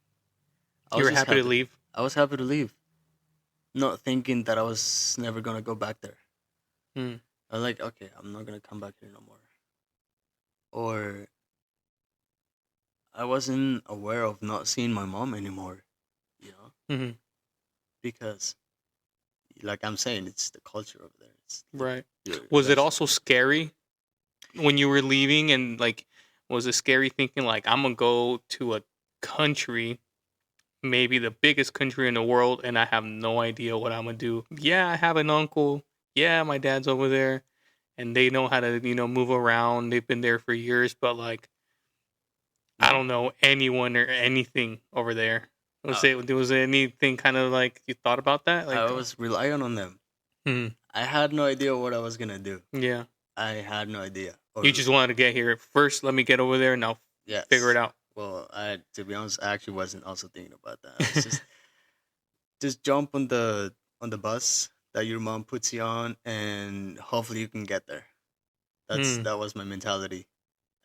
[SPEAKER 2] I
[SPEAKER 1] You
[SPEAKER 2] was
[SPEAKER 1] were
[SPEAKER 2] just
[SPEAKER 1] happy to
[SPEAKER 2] happy.
[SPEAKER 1] leave.
[SPEAKER 2] I was happy to leave, not thinking that I was never gonna go back there.
[SPEAKER 1] Mm.
[SPEAKER 2] I was like, okay, I'm not gonna come back here no more. Or I wasn't aware of not seeing my mom anymore,
[SPEAKER 1] Hmm.
[SPEAKER 2] because like I'm saying, it's the culture over there. It's
[SPEAKER 1] Right.
[SPEAKER 2] your
[SPEAKER 1] Was it
[SPEAKER 2] best
[SPEAKER 1] also scary when you were leaving, and like, was it scary thinking like I'm gonna go to a country, maybe the biggest country in the world, and I have no idea what I'm gonna do? Yeah, I have an uncle. Yeah, my dad's over there, and they know how to move around. They've been there for years, but like I
[SPEAKER 2] no.
[SPEAKER 1] don't know anyone or anything over there.
[SPEAKER 2] Uh,
[SPEAKER 1] Was there anything kind of like you thought about that?
[SPEAKER 2] I
[SPEAKER 1] Like,
[SPEAKER 2] was relying on them.
[SPEAKER 1] hmm,
[SPEAKER 2] I had no idea what I was gonna do.
[SPEAKER 1] yeah,
[SPEAKER 2] I had no idea. Or
[SPEAKER 1] you just wanted to get here first. Let me get over there, and I'll figure it
[SPEAKER 2] yes.
[SPEAKER 1] out.
[SPEAKER 2] Well, to be honest, I actually wasn't also thinking about that. I was just jump on the bus that your mom puts you on, and hopefully you can get there.
[SPEAKER 1] Hmm.
[SPEAKER 2] That was my mentality.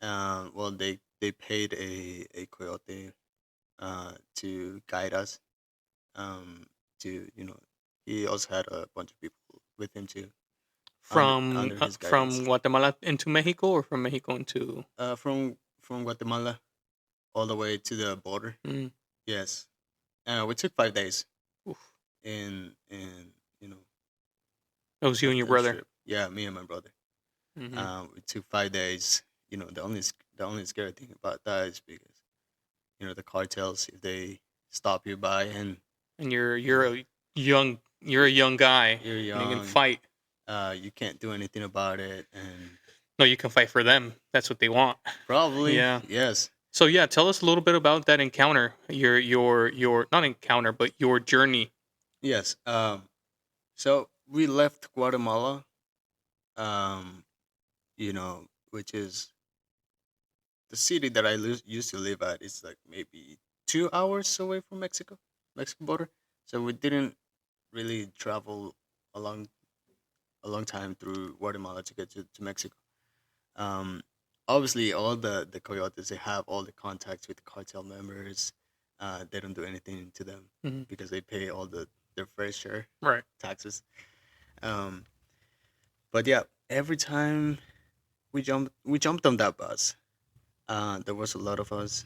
[SPEAKER 2] Well, they paid a coyote to guide us. Um, to he also had a bunch of people with him too, under his
[SPEAKER 1] From
[SPEAKER 2] guidance.
[SPEAKER 1] Guatemala into Mexico, or from Mexico into?
[SPEAKER 2] From Guatemala all the way to the border.
[SPEAKER 1] Hmm.
[SPEAKER 2] Yes, we took 5 days
[SPEAKER 1] Oof.
[SPEAKER 2] in
[SPEAKER 1] It was you and your
[SPEAKER 2] that
[SPEAKER 1] brother.
[SPEAKER 2] trip. Yeah, me and my brother.
[SPEAKER 1] Hmm.
[SPEAKER 2] We took 5 days. The only scary thing about that is because the cartels, if they stop you by and
[SPEAKER 1] And
[SPEAKER 2] you know
[SPEAKER 1] you're a young guy,
[SPEAKER 2] you're
[SPEAKER 1] and you can
[SPEAKER 2] young,
[SPEAKER 1] fight.
[SPEAKER 2] you can't do anything about it, and
[SPEAKER 1] No, you can fight for them. That's what they want.
[SPEAKER 2] probably
[SPEAKER 1] Yeah.
[SPEAKER 2] yes,
[SPEAKER 1] So yeah, tell us a little bit about that encounter. Your not encounter, but your journey.
[SPEAKER 2] yes. So we left Guatemala, um, which is the city that I used to live at. It's like maybe 2 hours away from Mexico border. So we didn't really travel a long, a long time through Guatemala to get to Mexico. Um, Obviously, all the coyotes, they have all the contacts with the cartel members. They don't do anything to them
[SPEAKER 1] Hmm.
[SPEAKER 2] because they pay all their fair share
[SPEAKER 1] Right.
[SPEAKER 2] taxes. Um, but yeah, every time we jumped on that bus. There was a lot of us.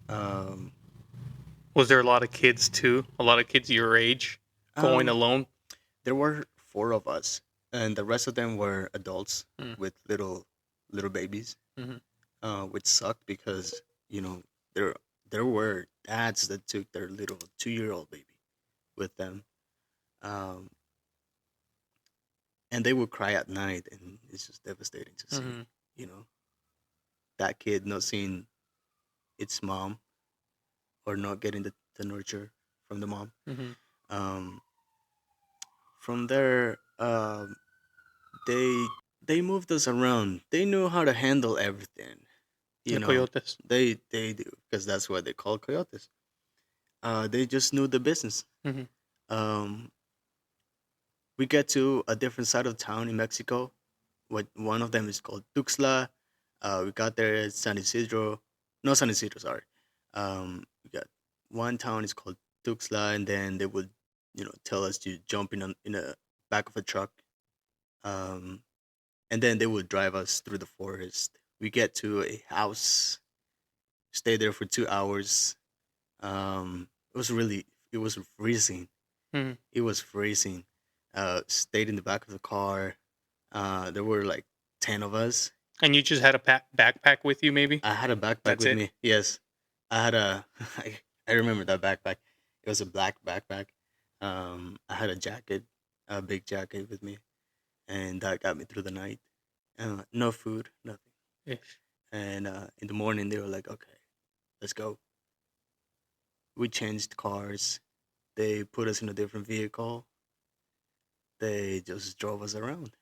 [SPEAKER 2] Um,
[SPEAKER 1] Was there a lot of kids too? A lot of kids your age going
[SPEAKER 2] um,
[SPEAKER 1] alone?
[SPEAKER 2] there were four of us. and the rest of them were adults
[SPEAKER 1] Mm.
[SPEAKER 2] with little babies,
[SPEAKER 1] Mhm.
[SPEAKER 2] which sucked because you know there there were dads that took their little 2-year-old baby with them, um, and they would cry at night, and it's just devastating to see.
[SPEAKER 1] Mhm.
[SPEAKER 2] You know, that kid not seeing its mom or not getting the nurture from the mom.
[SPEAKER 1] Mhm.
[SPEAKER 2] Um, from there, they they moved us around. They knew how to handle everything. You
[SPEAKER 1] The
[SPEAKER 2] know,
[SPEAKER 1] coyotes.
[SPEAKER 2] they do because that's what they call coyotes. They just knew the business.
[SPEAKER 1] Mhm.
[SPEAKER 2] Um, we get to a different side of town in Mexico. What one of them is called Tuxtla. We got there at San Isidro. No, San Isidro. Sorry. We got one town is called Tuxtla, and then they would, tell us to jump in a back of a truck. Um, and then they would drive us through the forest. We get to a house, stay there for 2 hours. It was it was freezing.
[SPEAKER 1] Mhm.
[SPEAKER 2] It was freezing. Stayed in the back of the car. There were like 10 of us.
[SPEAKER 1] And you just had a backpack with you, maybe?
[SPEAKER 2] I had a backpack
[SPEAKER 1] That's
[SPEAKER 2] with
[SPEAKER 1] it?
[SPEAKER 2] me. Yes, I had a. I remember that backpack. It was a black backpack. I had a jacket, a big jacket with me, and that got me through the night. No food, nothing.
[SPEAKER 1] Ish.
[SPEAKER 2] And in the morning, they were like, "Okay, let's go." We changed cars. They put us in a different vehicle. They just drove us around,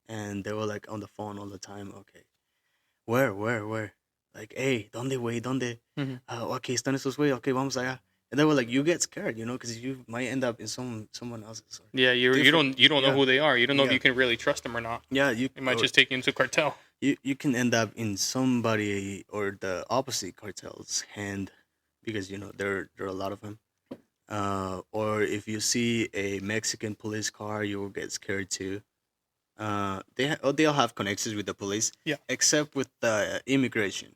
[SPEAKER 2] and they were like on the phone all the time. Okay, where? Like, hey, ¿dónde, güey? ¿Dónde?
[SPEAKER 1] Mhm.
[SPEAKER 2] Okay, están esos güey. Okay, vamos allá. And they were like, you get scared, because you might end up in someone else's or
[SPEAKER 1] Yeah, you
[SPEAKER 2] different.
[SPEAKER 1] don't know
[SPEAKER 2] Yeah,
[SPEAKER 1] who they are. You don't know if
[SPEAKER 2] yeah,
[SPEAKER 1] you can really trust them or not.
[SPEAKER 2] yeah. You
[SPEAKER 1] They might
[SPEAKER 2] or
[SPEAKER 1] just take you into cartel.
[SPEAKER 2] you can end up in somebody or the opposite cartel's hand because there are a lot of them. Or if you see a Mexican police car, you will get scared too. They'll have connections with the police,
[SPEAKER 1] Yeah.
[SPEAKER 2] except with the immigration.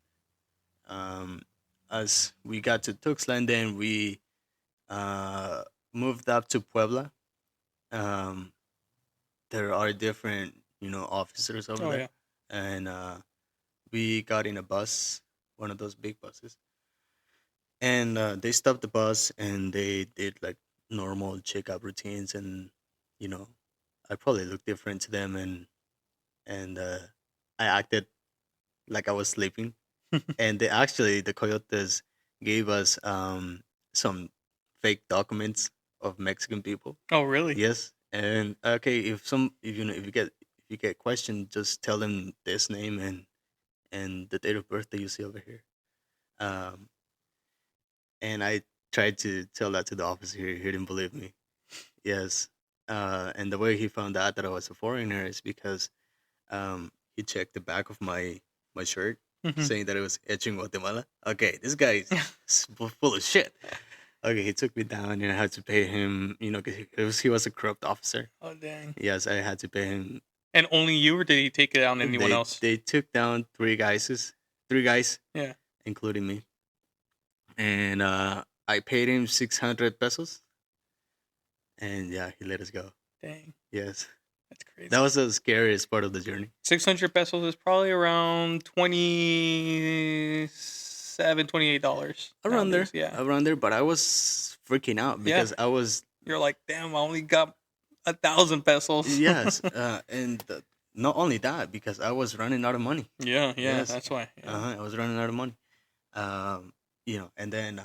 [SPEAKER 2] Um, as we got to Tuxtla, and then we uh, moved up to Puebla. Um, there are different, officers over
[SPEAKER 1] Oh
[SPEAKER 2] there,
[SPEAKER 1] yeah.
[SPEAKER 2] and we got in a bus, one of those big buses, and they stopped the bus and they did like normal checkup routines, and you know, I probably looked different to them, and I acted like I was sleeping, and the coyotes gave us some fake documents of Mexican people.
[SPEAKER 1] Oh really?
[SPEAKER 2] Yes, and okay, if you get questioned, just tell them this name and the date of birth that you see over here. Um, and I tried to tell that to the officer. He didn't believe me. Yes, and the way he found out that I was a foreigner is because he checked the back of my shirt,
[SPEAKER 1] Mhm.
[SPEAKER 2] saying that it was etching Guatemala. Okay, this guy is full of shit. Okay, he took me down, and I had to pay him. Because he was a corrupt officer.
[SPEAKER 1] Oh dang.
[SPEAKER 2] Yes, I had to pay him.
[SPEAKER 1] And only you, or did he take it on anyone
[SPEAKER 2] They
[SPEAKER 1] else?
[SPEAKER 2] they took down three guys,
[SPEAKER 1] Yeah.
[SPEAKER 2] including me, and I paid him 600 pesos, and yeah, he let us go.
[SPEAKER 1] Dang.
[SPEAKER 2] Yes,
[SPEAKER 1] That's crazy.
[SPEAKER 2] that was the scariest part of the journey.
[SPEAKER 1] 600 pesos is probably around $28
[SPEAKER 2] Around there,
[SPEAKER 1] nowadays. Yeah.
[SPEAKER 2] around there, but I was freaking out
[SPEAKER 1] Yeah.
[SPEAKER 2] because I was
[SPEAKER 1] You're like, damn, I only got 1,000 pesos.
[SPEAKER 2] yes, and not only that, because I was running out of money.
[SPEAKER 1] Yeah.
[SPEAKER 2] Yes,
[SPEAKER 1] That's why. Yeah.
[SPEAKER 2] I was running out of money. And then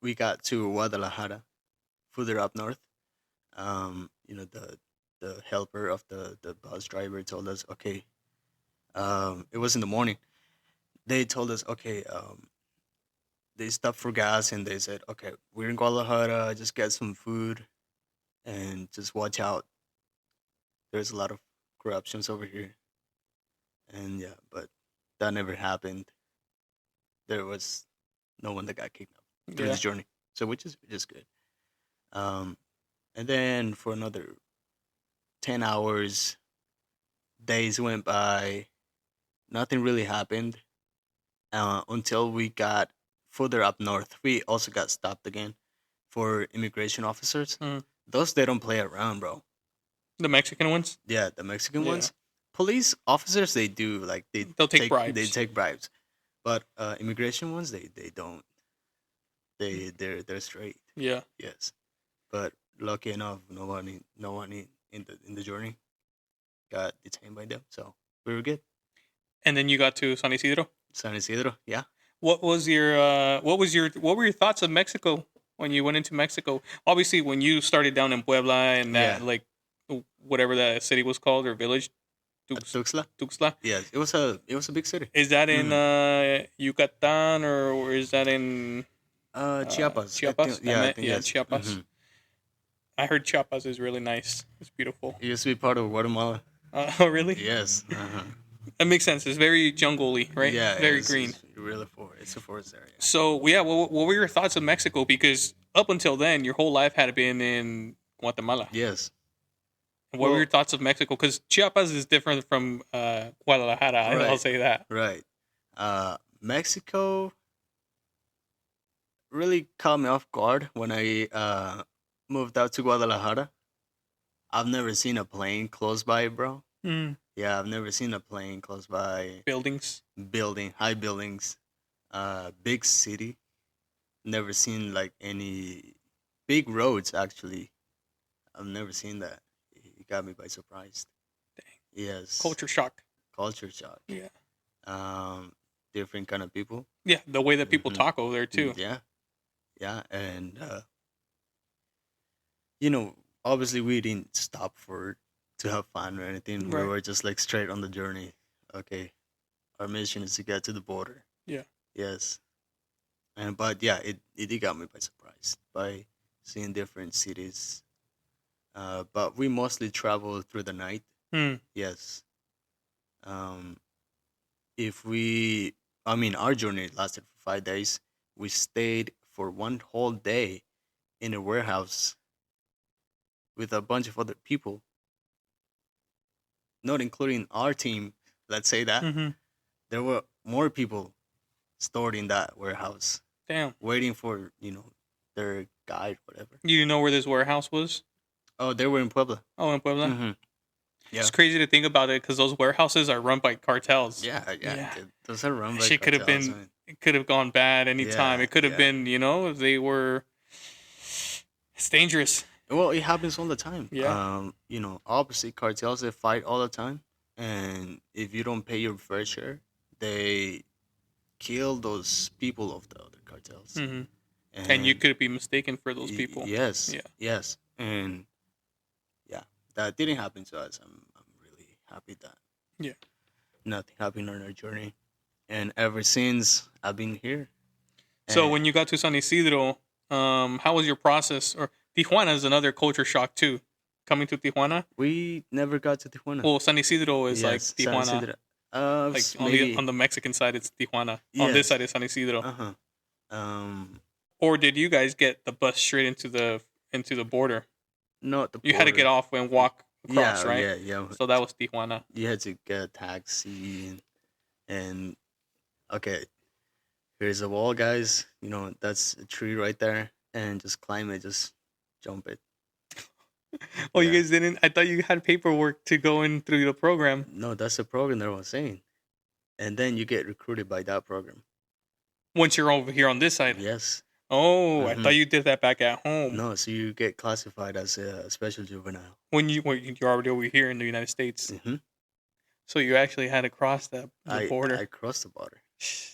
[SPEAKER 2] we got to Guadalajara, further up north. The helper of the bus driver told us, okay, it was in the morning. They told us, okay, they stopped for gas and they said, okay, we're in Guadalajara, just get some food and just watch out. There's a lot of corruptions over here. And yeah, but that never happened. There was no one that got kidnapped through
[SPEAKER 1] Yeah.
[SPEAKER 2] this journey. So which is good. Um, and then for another 10 hours, days went by. Nothing really happened until we got further up north. We also got stopped again for immigration officers.
[SPEAKER 1] Mm.
[SPEAKER 2] Those they don't play around, bro.
[SPEAKER 1] The Mexican ones?
[SPEAKER 2] Yeah, the Mexican
[SPEAKER 1] Yeah.
[SPEAKER 2] ones. Police officers, they do like
[SPEAKER 1] They'll take
[SPEAKER 2] they
[SPEAKER 1] bribes.
[SPEAKER 2] take bribes, but immigration ones, they don't. They're straight.
[SPEAKER 1] Yeah.
[SPEAKER 2] Yes, but lucky enough, no one in the journey got detained by them, so we were good.
[SPEAKER 1] And then you got to San Isidro.
[SPEAKER 2] San Isidro, yeah.
[SPEAKER 1] What were your thoughts of Mexico when you went into Mexico? Obviously, when you started down in Puebla and that
[SPEAKER 2] Yeah.
[SPEAKER 1] like whatever that city was called or village,
[SPEAKER 2] Tuxtla.
[SPEAKER 1] Tuxtla.
[SPEAKER 2] Yes, it was a big city.
[SPEAKER 1] Is that in
[SPEAKER 2] Mhm.
[SPEAKER 1] Yucatan or is that in
[SPEAKER 2] Chiapas. I
[SPEAKER 1] Chiapas?
[SPEAKER 2] think. Yeah, I think
[SPEAKER 1] Yeah,
[SPEAKER 2] yes.
[SPEAKER 1] Chiapas. I heard Chiapas is really nice. It's beautiful.
[SPEAKER 2] It used to be part of Guatemala.
[SPEAKER 1] Oh, really?
[SPEAKER 2] Yes.
[SPEAKER 1] That makes sense. It's very jungle-y, right?
[SPEAKER 2] Yeah,
[SPEAKER 1] Very green.
[SPEAKER 2] It's really it's a forest area.
[SPEAKER 1] So, yeah, what were your thoughts of Mexico? Because up until then, your whole life had been in Guatemala.
[SPEAKER 2] Yes.
[SPEAKER 1] What were
[SPEAKER 2] Well,
[SPEAKER 1] your thoughts of Mexico? Because Chiapas is different from Guadalajara. I'll
[SPEAKER 2] right,
[SPEAKER 1] say that.
[SPEAKER 2] right. Mexico really caught me off guard when I moved out to Guadalajara. I've never seen a plane close by, bro.
[SPEAKER 1] Mm.
[SPEAKER 2] Yeah, I've never seen a plane close by.
[SPEAKER 1] Buildings.
[SPEAKER 2] High buildings, big city. Never seen like any big roads. Actually, I've never seen that. It got me by surprise. Yes,
[SPEAKER 1] Culture shock.
[SPEAKER 2] culture shock.
[SPEAKER 1] Yeah.
[SPEAKER 2] Um, different kind of people.
[SPEAKER 1] Yeah, the way that people
[SPEAKER 2] Mhm.
[SPEAKER 1] talk over there, too.
[SPEAKER 2] Yeah, yeah, and obviously we didn't stop for to have fun or anything. We
[SPEAKER 1] Right.
[SPEAKER 2] were just like straight on the journey. Okay, our mission is to get to the border.
[SPEAKER 1] Yeah.
[SPEAKER 2] Yes, but yeah, it did got me by surprise by seeing different cities. But we mostly travel through the night.
[SPEAKER 1] Hmm.
[SPEAKER 2] Yes. Um, if we, I mean, our journey lasted for 5 days. We stayed for one whole day in a warehouse with a bunch of other people, not including our team. Let's say that
[SPEAKER 1] Mm-hmm.
[SPEAKER 2] there were more people stored in that warehouse,
[SPEAKER 1] Damn.
[SPEAKER 2] waiting for their guide, whatever.
[SPEAKER 1] You didn't know where this warehouse was?
[SPEAKER 2] Oh, they were in Puebla.
[SPEAKER 1] Oh, in Puebla?
[SPEAKER 2] Hmm. Yeah.
[SPEAKER 1] It's crazy to think about it because those warehouses are run by cartels.
[SPEAKER 2] Yeah,
[SPEAKER 1] Yeah.
[SPEAKER 2] those are run by
[SPEAKER 1] Shit could have
[SPEAKER 2] cartels,
[SPEAKER 1] been,
[SPEAKER 2] man.
[SPEAKER 1] it could have gone bad anytime.
[SPEAKER 2] Yeah,
[SPEAKER 1] It could have
[SPEAKER 2] yeah.
[SPEAKER 1] been, if they were, it's dangerous.
[SPEAKER 2] Well, it happens all the time.
[SPEAKER 1] Yeah.
[SPEAKER 2] Obviously cartels, they fight all the time, and if you don't pay your fair share, they kill those people of the other cartels.
[SPEAKER 1] Hmm. And you could be mistaken for those
[SPEAKER 2] y-
[SPEAKER 1] people.
[SPEAKER 2] Yes,
[SPEAKER 1] Yeah.
[SPEAKER 2] yes, and yeah, that didn't happen to us. I'm really happy that
[SPEAKER 1] Yeah.
[SPEAKER 2] nothing happened on our journey, and ever since I've been here.
[SPEAKER 1] So
[SPEAKER 2] And
[SPEAKER 1] when you got to San Isidro, how was your process? Or Tijuana is another culture shock too. Coming to Tijuana,
[SPEAKER 2] we never got to Tijuana.
[SPEAKER 1] well, San Isidro is like
[SPEAKER 2] San
[SPEAKER 1] Tijuana.
[SPEAKER 2] Isidro.
[SPEAKER 1] Like
[SPEAKER 2] Maybe.
[SPEAKER 1] on the Mexican side, it's Tijuana. On this
[SPEAKER 2] Yes.
[SPEAKER 1] side is San Isidro.
[SPEAKER 2] Uh huh.
[SPEAKER 1] Or did you guys get the bus straight into the border?
[SPEAKER 2] Not the
[SPEAKER 1] You had to get
[SPEAKER 2] border.
[SPEAKER 1] off and walk across,
[SPEAKER 2] Yeah,
[SPEAKER 1] right?
[SPEAKER 2] yeah, yeah.
[SPEAKER 1] So that was Tijuana.
[SPEAKER 2] You had to get a taxi and okay, here's a wall, guys. That's a tree right there, and just climb it, just jump it.
[SPEAKER 1] Oh, you
[SPEAKER 2] Yeah.
[SPEAKER 1] guys didn't? I thought you had paperwork to go in through the program.
[SPEAKER 2] No, that's the program that I was saying, and then you get recruited by that program.
[SPEAKER 1] Once you're over here on this side.
[SPEAKER 2] Yes.
[SPEAKER 1] Oh, I
[SPEAKER 2] Mhm.
[SPEAKER 1] thought you did that back at home.
[SPEAKER 2] No, so you get classified as a special juvenile.
[SPEAKER 1] When you're already over here in the United States.
[SPEAKER 2] Hmm.
[SPEAKER 1] So you actually had to cross the
[SPEAKER 2] I
[SPEAKER 1] border.
[SPEAKER 2] crossed the border.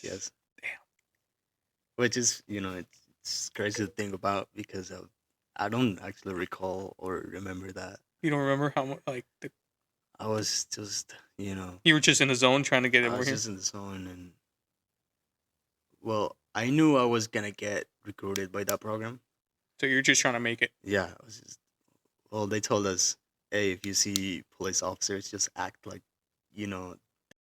[SPEAKER 2] Yes.
[SPEAKER 1] Damn.
[SPEAKER 2] Which is, it's crazy to think about because I don't actually recall or remember that.
[SPEAKER 1] You don't remember how much
[SPEAKER 2] I was just,
[SPEAKER 1] you were just in the zone trying to get
[SPEAKER 2] I
[SPEAKER 1] over
[SPEAKER 2] was
[SPEAKER 1] here.
[SPEAKER 2] just in the zone, and well, I knew I was gonna get recruited by that program.
[SPEAKER 1] So you're just trying to make it.
[SPEAKER 2] Yeah, I was just. Well, they told us, hey, if you see police officers, just act like,